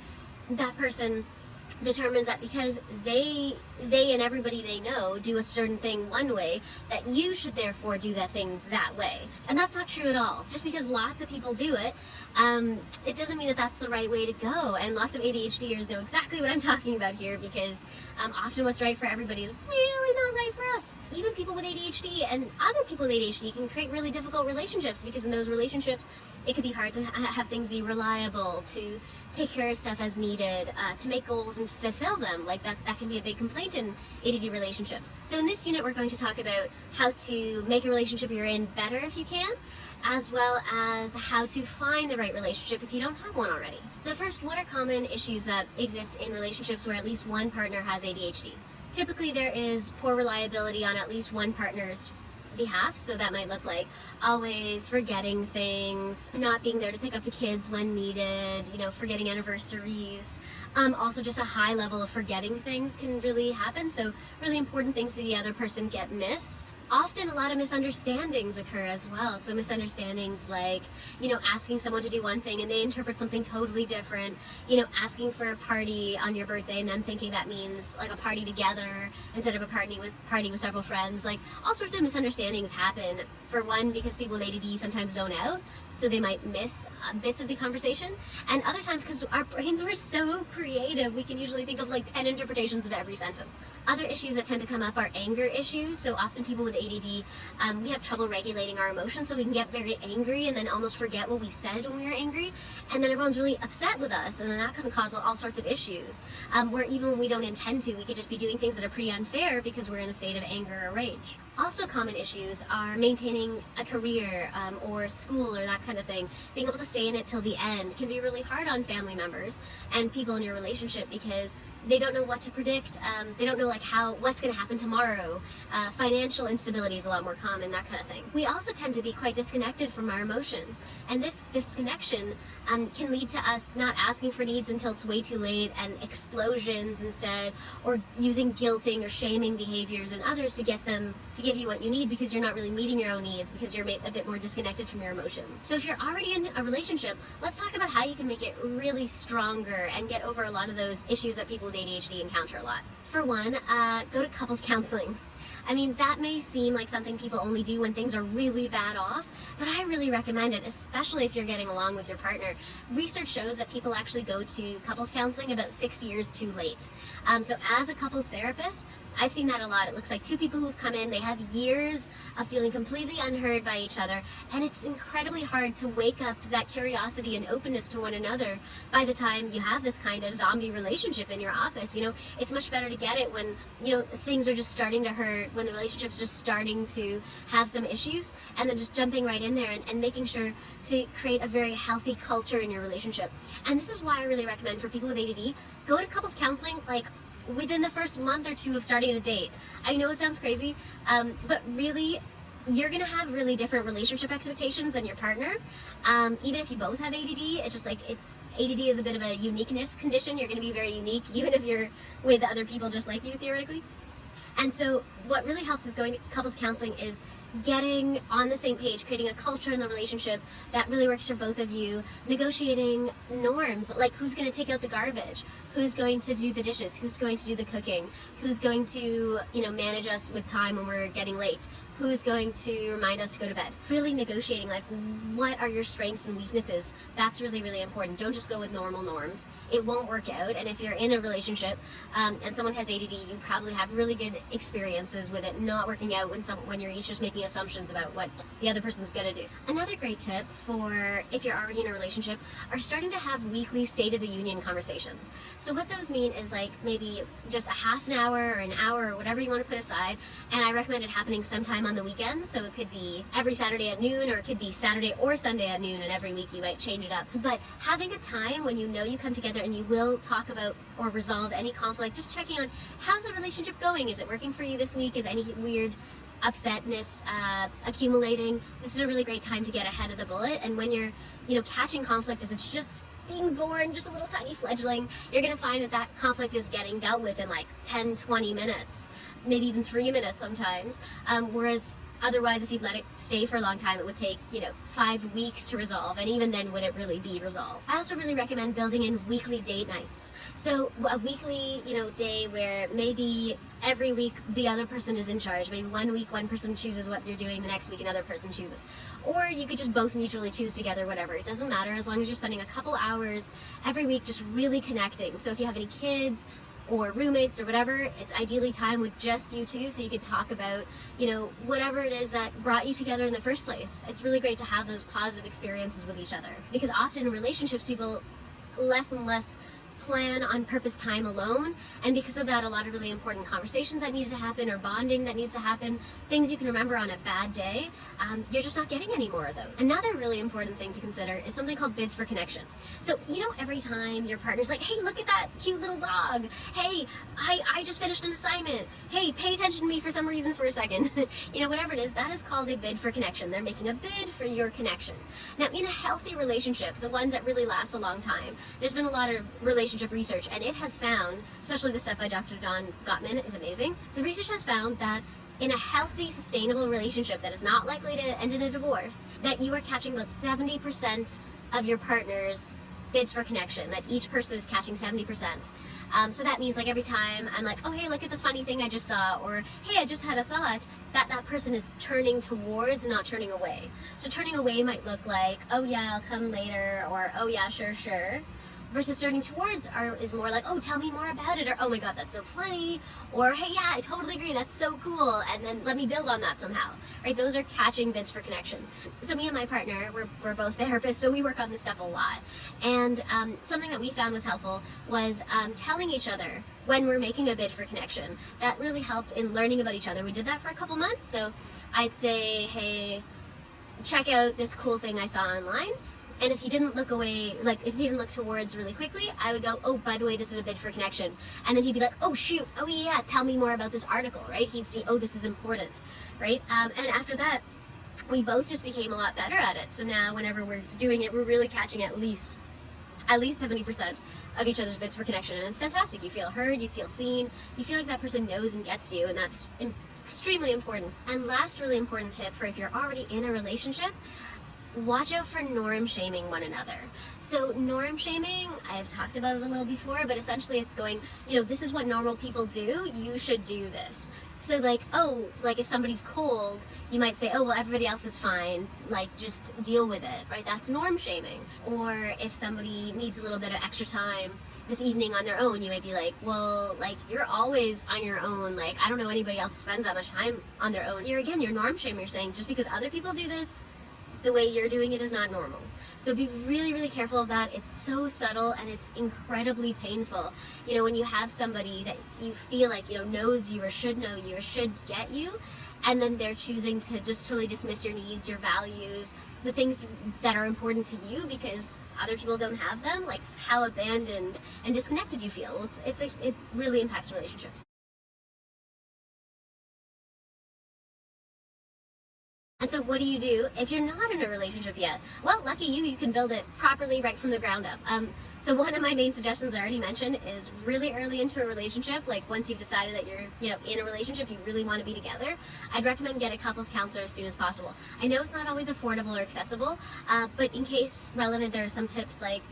that person determines that because they they and everybody they know do a certain thing one way, that you should therefore do that thing that way. And that's not true at all. Just because lots of people do it, it doesn't mean that that's the right way to go. And lots of ADHDers know exactly what I'm talking about here, because often what's right for everybody is really not right for us. Even people with ADHD and other people with ADHD can create really difficult relationships, because in those relationships it could be hard to have things be reliable, to take care of stuff as needed, to make goals and fulfill them. Like that can be a big complaint in ADD relationships. So in this unit we're going to talk about how to make a relationship you're in better if you can, as well as how to find the right relationship if you don't have one already. So first, what are common issues that exist in relationships where at least one partner has ADHD? Typically there is poor reliability on at least one partner's behalf. So that might look like always forgetting things, not being there to pick up the kids when needed, forgetting anniversaries. Also just a high level of forgetting things can really happen. So really important things to the other person get missed. Often a lot of misunderstandings occur as well. So misunderstandings like, asking someone to do one thing and they interpret something totally different. Asking for a party on your birthday and then thinking that means like a party together instead of a party with several friends. Like all sorts of misunderstandings happen. For one, because people with ADD sometimes zone out, so they might miss bits of the conversation. And other times, because our brains were so creative, we can usually think of like 10 interpretations of every sentence. Other issues that tend to come up are anger issues. So often people with ADD, we have trouble regulating our emotions, so we can get very angry and then almost forget what we said when we were angry. And then everyone's really upset with us, and then that can cause all sorts of issues. Where even when we don't intend to, we could just be doing things that are pretty unfair because we're in a state of anger or rage. Also common issues are maintaining a career or school or that kind of thing. Being able to stay in it till the end can be really hard on family members and people in your relationship, because they don't know what to predict. They don't know what's going to happen tomorrow. Financial instability is a lot more common, that kind of thing. We also tend to be quite disconnected from our emotions, and this disconnection can lead to us not asking for needs until it's way too late, and explosions instead, or using guilting or shaming behaviors in others to get them to give you what you need, because you're not really meeting your own needs because you're a bit more disconnected from your emotions. So if you're already in a relationship, let's talk about how you can make it really stronger and get over a lot of those issues that people with ADHD encounter a lot. For one, go to couples counseling. I mean, that may seem like something people only do when things are really bad off, but I really recommend it, especially if you're getting along with your partner. Research shows that people actually go to couples counseling about 6 years too late. So as a couples therapist, I've seen that a lot. It looks like two people who've come in, they have years of feeling completely unheard by each other, and it's incredibly hard to wake up that curiosity and openness to one another by the time you have this kind of zombie relationship in your office. It's much better to get it when, things are just starting to hurt, when the relationship's just starting to have some issues, and then just jumping right in there and making sure to create a very healthy culture in your relationship. And this is why I really recommend for people with ADD, go to couples counseling within the first month or two of starting a date. I know it sounds crazy, but really, you're gonna have really different relationship expectations than your partner. Even if you both have ADD, it's just ADD is a bit of a uniqueness condition. You're gonna be very unique, even if you're with other people just like you, theoretically. And so what really helps is going to couples counseling is getting on the same page, creating a culture in the relationship that really works for both of you, negotiating norms, like who's going to take out the garbage, who's going to do the dishes, who's going to do the cooking, who's going to, manage us with time when we're getting late, who's going to remind us to go to bed. Really negotiating, what are your strengths and weaknesses? That's really, really important. Don't just go with normal norms. It won't work out. And if you're in a relationship and someone has ADD, you probably have really good experiences with it not working out when you're each just making assumptions about what the other person's gonna do. Another great tip for if you're already in a relationship are starting to have weekly State of the Union conversations. So what those mean is maybe just a half an hour or an hour or whatever you want to put aside, and I recommend it happening sometime on the weekend. So it could be every Saturday at noon, or it could be Saturday or Sunday at noon, and every week you might change it up. But having a time when you come together and you will talk about or resolve any conflict, just checking on how's the relationship going, is it working for you this week, is any weird upsetness accumulating. This is a really great time to get ahead of the bullet. And when you're catching conflict as it's just being born, just a little tiny fledgling, you're going to find that conflict is getting dealt with in 10-20 minutes, maybe even 3 minutes sometimes, whereas Otherwise, if you'd let it stay for a long time, it would take, 5 weeks to resolve, and even then would it really be resolved. I also really recommend building in weekly date nights. So a weekly, day where maybe every week the other person is in charge. Maybe one week one person chooses what they're doing, the next week another person chooses. Or you could just both mutually choose together, whatever. It doesn't matter, as long as you're spending a couple hours every week just really connecting. So if you have any kids or roommates or whatever, it's ideally time with just you two, so you could talk about, whatever it is that brought you together in the first place. It's really great to have those positive experiences with each other, because often in relationships, people less and less plan on purpose time alone, and because of that, a lot of really important conversations that needed to happen, or bonding that needs to happen, things you can remember on a bad day, you're just not getting any more of those. Another really important thing to consider is something called bids for connection. So every time your partner's like, hey, look at that cute little dog, hey, I just finished an assignment, hey, pay attention to me for some reason for a second, whatever it is, that is called a bid for connection. They're making a bid for your connection. Now, in a healthy relationship, the ones that really last a long time, there's been a lot of relationship research, and it has found, especially the stuff by Dr. Don Gottman is amazing, the research has found that in a healthy, sustainable relationship that is not likely to end in a divorce, that you are catching about 70% of your partner's bids for connection, that each person is catching 70%. So that means, like, every time I'm like, oh, hey, look at this funny thing I just saw, or hey, I just had a thought, that person is turning towards, not turning away. So turning away might look like, oh yeah, I'll come later, or oh yeah, sure. Versus turning towards is more like, oh, tell me more about it, or oh my god, that's so funny, or hey, yeah, I totally agree, that's so cool, and then let me build on that somehow, right? Those are catching bids for connection. So me and my partner, we're both therapists, so we work on this stuff a lot, and something that we found was helpful was telling each other when we're making a bid for connection. That really helped in learning about each other. We did that for a couple months, so I'd say, hey, check out this cool thing I saw online. And if he didn't look away, like if he didn't look towards really quickly, I would go, oh, by the way, this is a bid for connection. And then he'd be like, oh shoot, oh yeah, tell me more about this article, right? He'd see, oh, this is important, right? And after that, we both just became a lot better at it. So now whenever we're doing it, we're really catching at least 70% of each other's bids for connection. And it's fantastic. You feel heard, you feel seen, you feel like that person knows and gets you, and that's extremely important. And last really important tip for if you're already in a relationship, watch out for norm shaming one another. So norm shaming, I've talked about it a little before, but essentially it's going, this is what normal people do, you should do this. So like, if somebody's cold, you might say, oh, well, everybody else is fine, like, just deal with it, right? That's norm shaming. Or if somebody needs a little bit of extra time this evening on their own, you might be like, well, like, you're always on your own, like, I don't know anybody else who spends that much time on their own. You're norm shaming. You're saying just because other people do this, the way you're doing it is not normal. So be really, really careful of that. It's so subtle and it's incredibly painful. When you have somebody that you feel like, knows you or should know you or should get you, and then they're choosing to just totally dismiss your needs, your values, the things that are important to you because other people don't have them, like how abandoned and disconnected you feel. It really impacts relationships. And so what do you do if you're not in a relationship yet? Well, lucky you can build it properly right from the ground up. So one of my main suggestions I already mentioned is really early into a relationship, like once you've decided that you're in a relationship, you really want to be together, I'd recommend get a couples counselor as soon as possible. I know it's not always affordable or accessible, but in case relevant, there are some tips like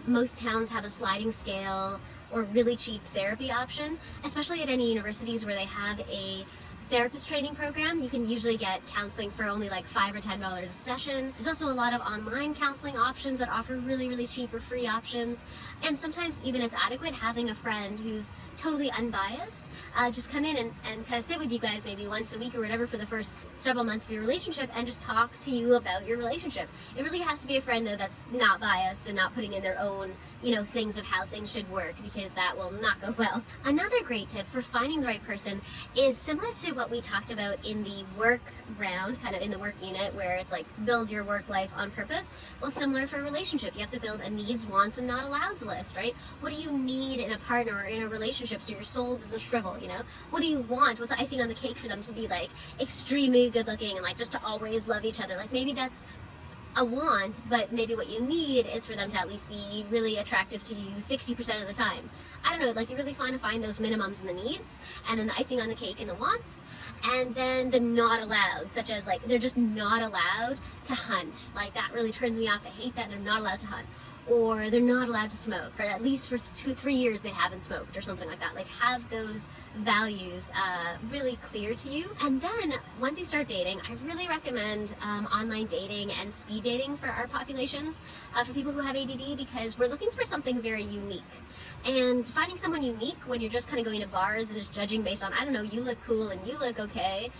most towns have a sliding scale or really cheap therapy option, especially at any universities where they have a therapist training program. You can usually get counseling for only like $5 or $10 a session. There's also a lot of online counseling options that offer really, really cheap or free options. And sometimes even it's adequate having a friend who's totally unbiased just come in and kind of sit with you guys maybe once a week or whatever for the first several months of your relationship and just talk to you about your relationship. It really has to be a friend though that's not biased and not putting in their own, things of how things should work, because that will not go well. Another great tip for finding the right person is similar to what we talked about in the work round, kind of in the work unit, where it's like build your work life on purpose. Well, it's similar for a relationship. You have to build a needs, wants, and not allows list, right? What do you need in a partner or in a relationship so your soul doesn't shrivel, What do you want? What's the icing on the cake for them to be like extremely good looking and like just to always love each other? Like maybe that's a want, but maybe what you need is for them to at least be really attractive to you 60% of the time. I don't know, like you really want to find those minimums and the needs, and then the icing on the cake and the wants, and then the not allowed, such as like they're just not allowed to hunt. Like that really turns me off. I hate that they're not allowed to hunt. Or they're not allowed to smoke, or at least for 2-3 years they haven't smoked, or something like that. Like have those values really clear to you. And then once you start dating, I really recommend online dating and speed dating for our populations, for people who have ADD, because we're looking for something very unique. And finding someone unique when you're just kind of going to bars and just judging based on, I don't know, you look cool and you look okay,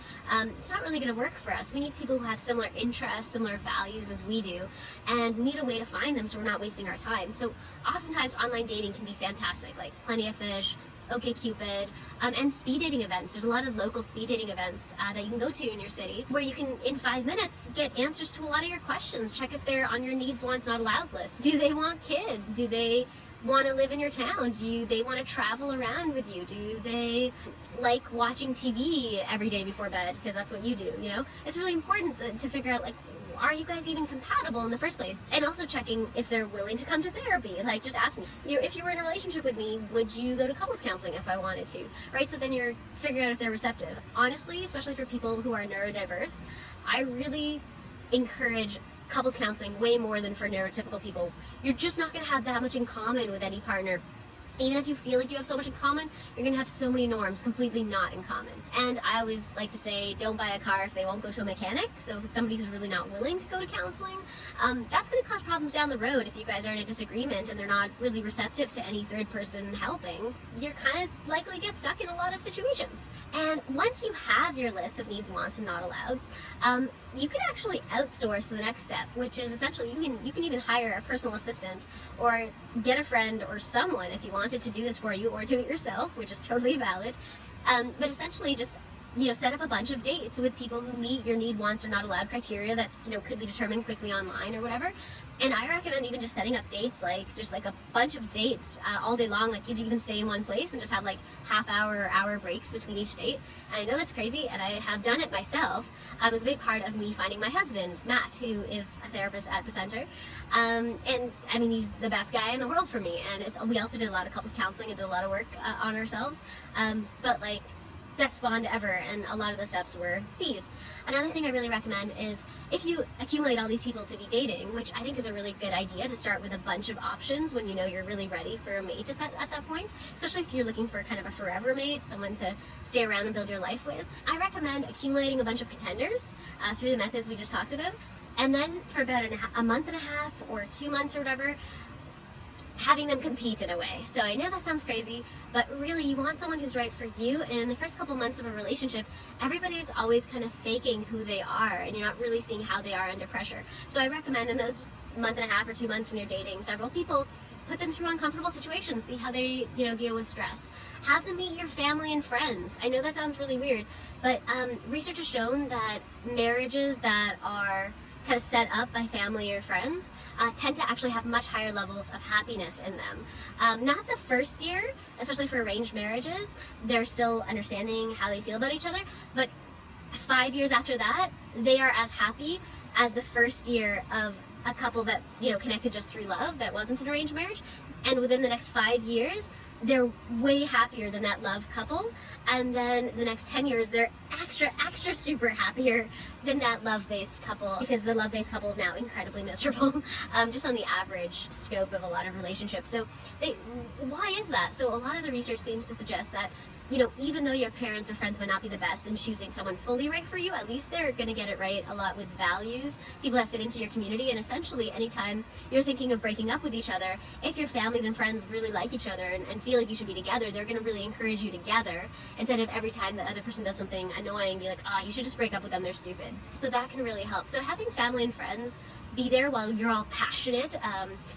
it's not really going to work for us. We need people who have similar interests, similar values as we do, and we need a way to find them so we're not wasting our time. So oftentimes online dating can be fantastic, like Plenty of Fish, OkCupid, and speed dating events. There's a lot of local speed dating events that you can go to in your city, where you can, in 5 minutes, get answers to a lot of your questions. Check if they're on your needs, wants, not allows list. Do they want kids? Do they want to live in your town? Do they want to travel around with you? Do they like watching TV every day before bed? Because that's what you do, you know? It's really important to figure out, like, are you guys even compatible in the first place? And also checking if they're willing to come to therapy. Like, just asking, if you were in a relationship with me, would you go to couples counseling if I wanted to? Right? So then you're figuring out if they're receptive. Honestly, especially for people who are neurodiverse, I really encourage couples counseling way more than for neurotypical people. You're just not going to have that much in common with any partner. Even if you feel like you have so much in common, you're going to have so many norms completely not in common. And I always like to say, don't buy a car if they won't go to a mechanic. So if it's somebody who's really not willing to go to counseling, that's going to cause problems down the road. If you guys are in a disagreement and they're not really receptive to any third person helping, you're kind of likely to get stuck in a lot of situations. And once you have your list of needs, wants, and not allows, you can actually outsource the next step, which is essentially you can even hire a personal assistant or get a friend or someone if you wanted to do this for you, or do it yourself, which is totally valid. But essentially just set up a bunch of dates with people who meet your need, wants, or not allowed criteria that could be determined quickly online or whatever. And I recommend even just setting up dates, like just like a bunch of dates all day long. Like you'd even stay in one place and just have like half-hour or hour breaks between each date. And I know that's crazy, and I have done it myself. It was a big part of me finding my husband, Matt, who is a therapist at the center. And I mean, he's the best guy in the world for me. And we also did a lot of couples counseling and did a lot of work on ourselves. But like, best bond ever, and a lot of the steps were these. Another thing I really recommend is, if you accumulate all these people to be dating, which I think is a really good idea, to start with a bunch of options when you know you're really ready for a mate at that point, especially if you're looking for kind of a forever mate, someone to stay around and build your life with. I recommend accumulating a bunch of contenders through the methods we just talked about, and then for about a month and a half or 2 months or whatever, having them compete in a way. So I know that sounds crazy, but really you want someone who's right for you. And in the first couple months of a relationship, everybody is always kind of faking who they are, and you're not really seeing how they are under pressure. So I recommend in those month and a half or 2 months when you're dating several people, put them through uncomfortable situations, see how they deal with stress. Have them meet your family and friends. I know that sounds really weird, but research has shown that marriages that are kind of set up by family or friends tend to actually have much higher levels of happiness in them. Not the first year, especially for arranged marriages, they're still understanding how they feel about each other, but 5 years after that, they are as happy as the first year of a couple that connected just through love, that wasn't an arranged marriage. And within the next 5 years, they're way happier than that love couple. And then the next 10 years, they're extra super happier than that love-based couple, because the love-based couple is now incredibly miserable, just on the average scope of a lot of relationships. So why is that? So a lot of the research seems to suggest that even though your parents or friends might not be the best in choosing someone fully right for you, at least they're going to get it right a lot with values, people that fit into your community. And essentially, anytime you're thinking of breaking up with each other, if your families and friends really like each other and feel like you should be together, they're going to really encourage you together, instead of every time the other person does something annoying, be like, you should just break up with them, they're stupid. So that can really help. So having family and friends be there while you're all passionate.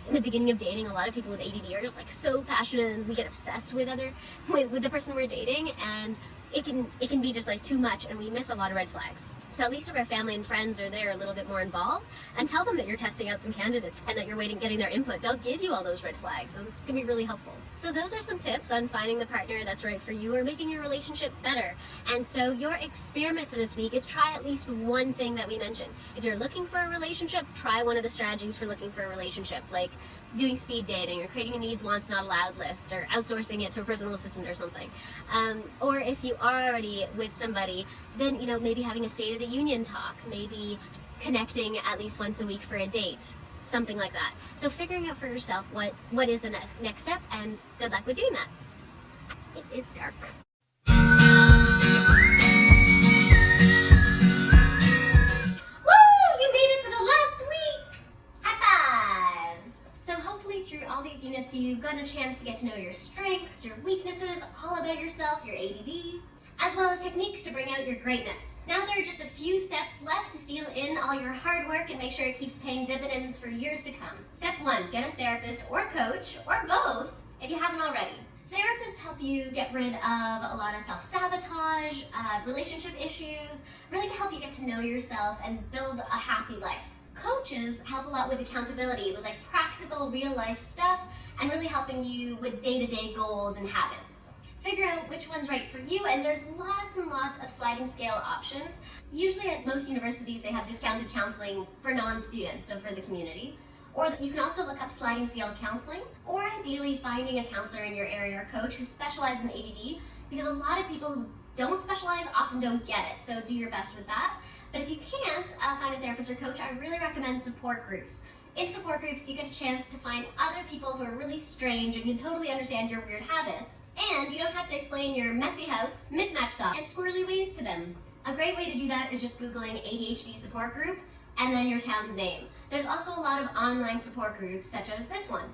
In the beginning of dating, a lot of people with ADD are just like so passionate, and we get obsessed with the person we're dating, and it can be just like too much, and we miss a lot of red flags. So at least if our family and friends are there a little bit more involved, and tell them that you're testing out some candidates and that you're getting their input, they'll give you all those red flags. So it's gonna be really helpful. So those are some tips on finding the partner that's right for you or making your relationship better. And so your experiment for this week is try at least one thing that we mentioned. If you're looking for a relationship, try one of the strategies for looking for a relationship, like doing speed dating or creating a needs, wants, not allowed list, or outsourcing it to a personal assistant or something. Or if you are already with somebody, then maybe having a State of the Union talk, maybe connecting at least once a week for a date, something like that. So figuring out for yourself what is the next step, and good luck with doing that. It is dark. Through all these units, you've gotten a chance to get to know your strengths, your weaknesses, all about yourself, your ADD, as well as techniques to bring out your greatness. Now there are just a few steps left to seal in all your hard work and make sure it keeps paying dividends for years to come. Step 1, get a therapist or coach, or both, if you haven't already. Therapists help you get rid of a lot of self-sabotage, relationship issues, really help you get to know yourself and build a happy life. Coaches help a lot with accountability, with like practical real life stuff, and really helping you with day-to-day goals and habits. Figure out which one's right for you, and there's lots and lots of sliding scale options. Usually at most universities they have discounted counseling for non-students, so for the community. Or you can also look up sliding scale counseling, or ideally finding a counselor in your area or coach who specializes in ADD, because a lot of people who don't specialize often don't get it, so do your best with that. But if you can't find a therapist or coach, I really recommend support groups. In support groups, you get a chance to find other people who are really strange and can totally understand your weird habits. And you don't have to explain your messy house, mismatched socks, and squirrely ways to them. A great way to do that is just Googling ADHD support group and then your town's name. There's also a lot of online support groups, such as this one.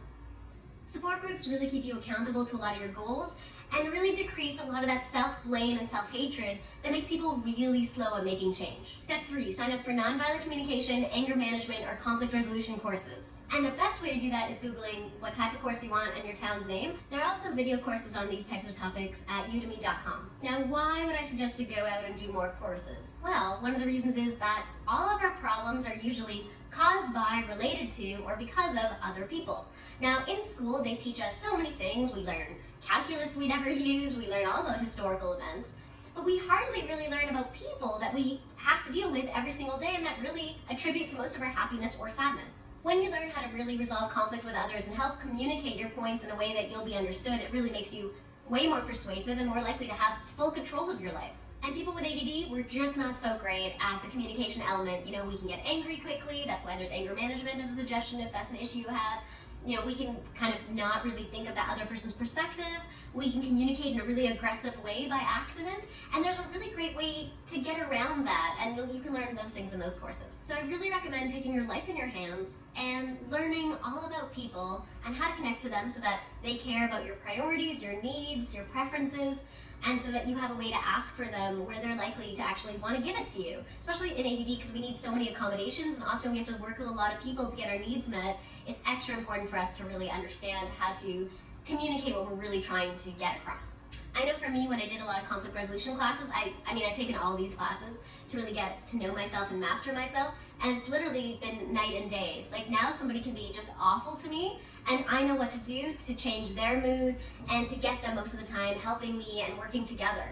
Support groups really keep you accountable to a lot of your goals and really decrease a lot of that self-blame and self-hatred that makes people really slow at making change. Step 3, sign up for nonviolent communication, anger management, or conflict resolution courses. And the best way to do that is Googling what type of course you want and your town's name. There are also video courses on these types of topics at udemy.com. Now, why would I suggest to go out and do more courses? Well, one of the reasons is that all of our problems are usually caused by, related to, or because of other people. Now, in school, they teach us so many things. We learn calculus we never use, we learn all about historical events, but we hardly really learn about people that we have to deal with every single day and that really attribute to most of our happiness or sadness. When you learn how to really resolve conflict with others and help communicate your points in a way that you'll be understood, it really makes you way more persuasive and more likely to have full control of your life. And people with ADD, we're just not so great at the communication element. We can get angry quickly. That's why there's anger management as a suggestion if that's an issue you have. We can kind of not really think of that other person's perspective. We can communicate in a really aggressive way by accident. And there's a really great way to get around that. And you can learn those things in those courses. So I really recommend taking your life in your hands and learning all about people and how to connect to them so that they care about your priorities, your needs, your preferences, and so that you have a way to ask for them where they're likely to actually want to give it to you. Especially in ADD, because we need so many accommodations and often we have to work with a lot of people to get our needs met. It's extra important for us to really understand how to communicate what we're really trying to get across. I know for me, when I did a lot of conflict resolution classes, I've taken all these classes to really get to know myself and master myself, and it's literally been night and day. Like now somebody can be just awful to me, and I know what to do to change their mood and to get them most of the time helping me and working together.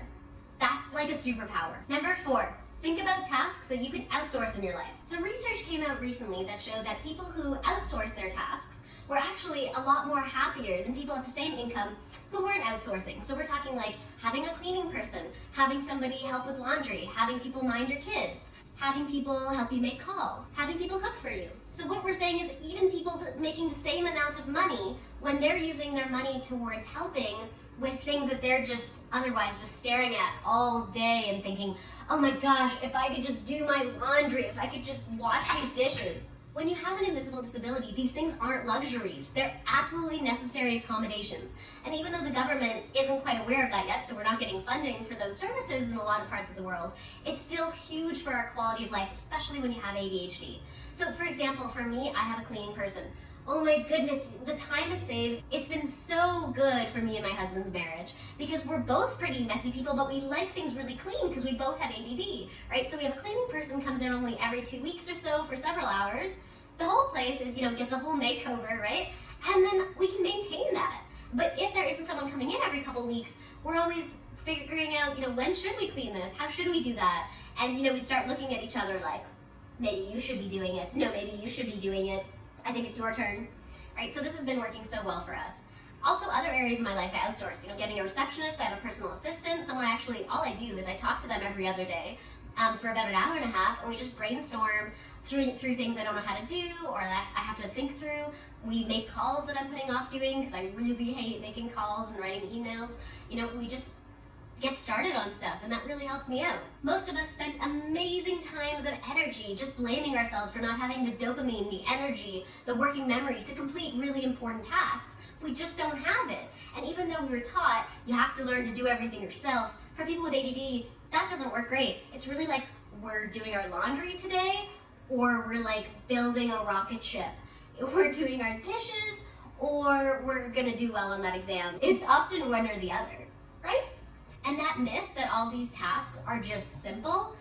That's like a superpower. Number 4, think about tasks that you can outsource in your life. So research came out recently that showed that people who outsource their tasks were actually a lot more happier than people at the same income who weren't outsourcing. So we're talking like having a cleaning person, having somebody help with laundry, having people mind your kids, having people help you make calls, having people cook for you. So what we're saying is even people making the same amount of money, when they're using their money towards helping with things that they're just otherwise just staring at all day and thinking, oh my gosh, if I could just do my laundry, if I could just wash these dishes. When you have an invisible disability, these things aren't luxuries. They're absolutely necessary accommodations. And even though the government isn't quite aware of that yet, so we're not getting funding for those services in a lot of parts of the world, it's still huge for our quality of life, especially when you have ADHD. So for example, for me, I have a cleaning person. Oh my goodness, the time it saves, it's been so good for me and my husband's marriage because we're both pretty messy people, but we like things really clean because we both have ADD, right? So we have a cleaning person comes in only every 2 weeks or so for several hours. The whole place is, gets a whole makeover, right? And then we can maintain that. But if there isn't someone coming in every couple weeks, we're always figuring out, when should we clean this? How should we do that? And, we'd start looking at each other like, maybe you should be doing it. No, maybe you should be doing it. I think it's your turn, right? So this has been working so well for us. Also, other areas of my life I outsource, getting a receptionist, I have a personal assistant, someone all I do is I talk to them every other day for about an hour and a half, and we just brainstorm through things I don't know how to do or that I have to think through. We make calls that I'm putting off doing because I really hate making calls and writing emails. We just get started on stuff, and that really helps me out. Most of us spent amazing times of energy just blaming ourselves for not having the dopamine, the energy, the working memory to complete really important tasks. We just don't have it. And even though we were taught you have to learn to do everything yourself, for people with ADD, that doesn't work great. It's really like we're doing our laundry today, or we're like building a rocket ship. We're doing our dishes, or we're gonna do well on that exam. It's often one or the other, right? And that myth that all these tasks are just simple,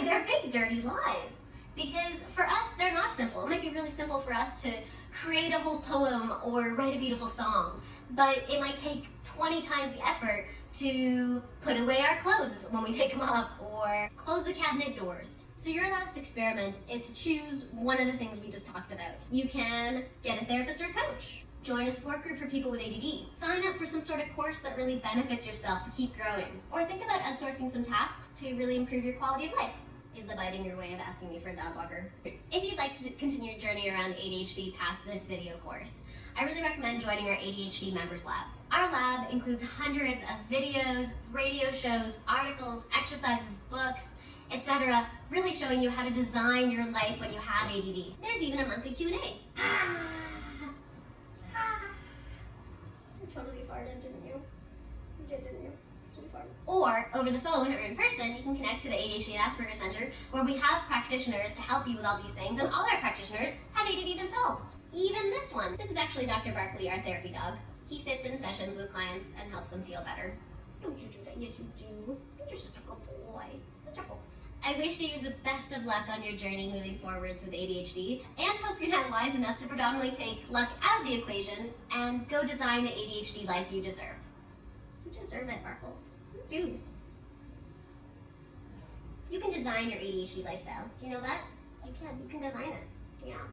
they're big dirty lies. Because for us, they're not simple. It might be really simple for us to create a whole poem or write a beautiful song, but it might take 20 times the effort to put away our clothes when we take them off or close the cabinet doors. So your last experiment is to choose one of the things we just talked about. You can get a therapist or coach. Join a support group for people with ADD. Sign up for some sort of course that really benefits yourself to keep growing. Or think about outsourcing some tasks to really improve your quality of life. Is the biting your way of asking me for a dog walker? If you'd like to continue your journey around ADHD past this video course, I really recommend joining our ADHD Members Lab. Our lab includes hundreds of videos, radio shows, articles, exercises, books, etc., really showing you how to design your life when you have ADD. There's even a monthly Q&A. Totally farted, didn't you? You did, didn't you? Did you fart? Or over the phone or in person, you can connect to the ADHD and Asperger Center, where we have practitioners to help you with all these things, and all our practitioners have ADD themselves. Even this one. This is actually Dr. Barkley, our therapy dog. He sits in sessions with clients and helps them feel better. Don't you do that? Yes, you do. You're such a good boy. Such a good boy. I wish you the best of luck on your journey moving forwards with ADHD, and hope you're now wise enough to predominantly take luck out of the equation and go design the ADHD life you deserve. You deserve it, Barkles. You do. You can design your ADHD lifestyle. Do you know that? You can. You can design it. Yeah.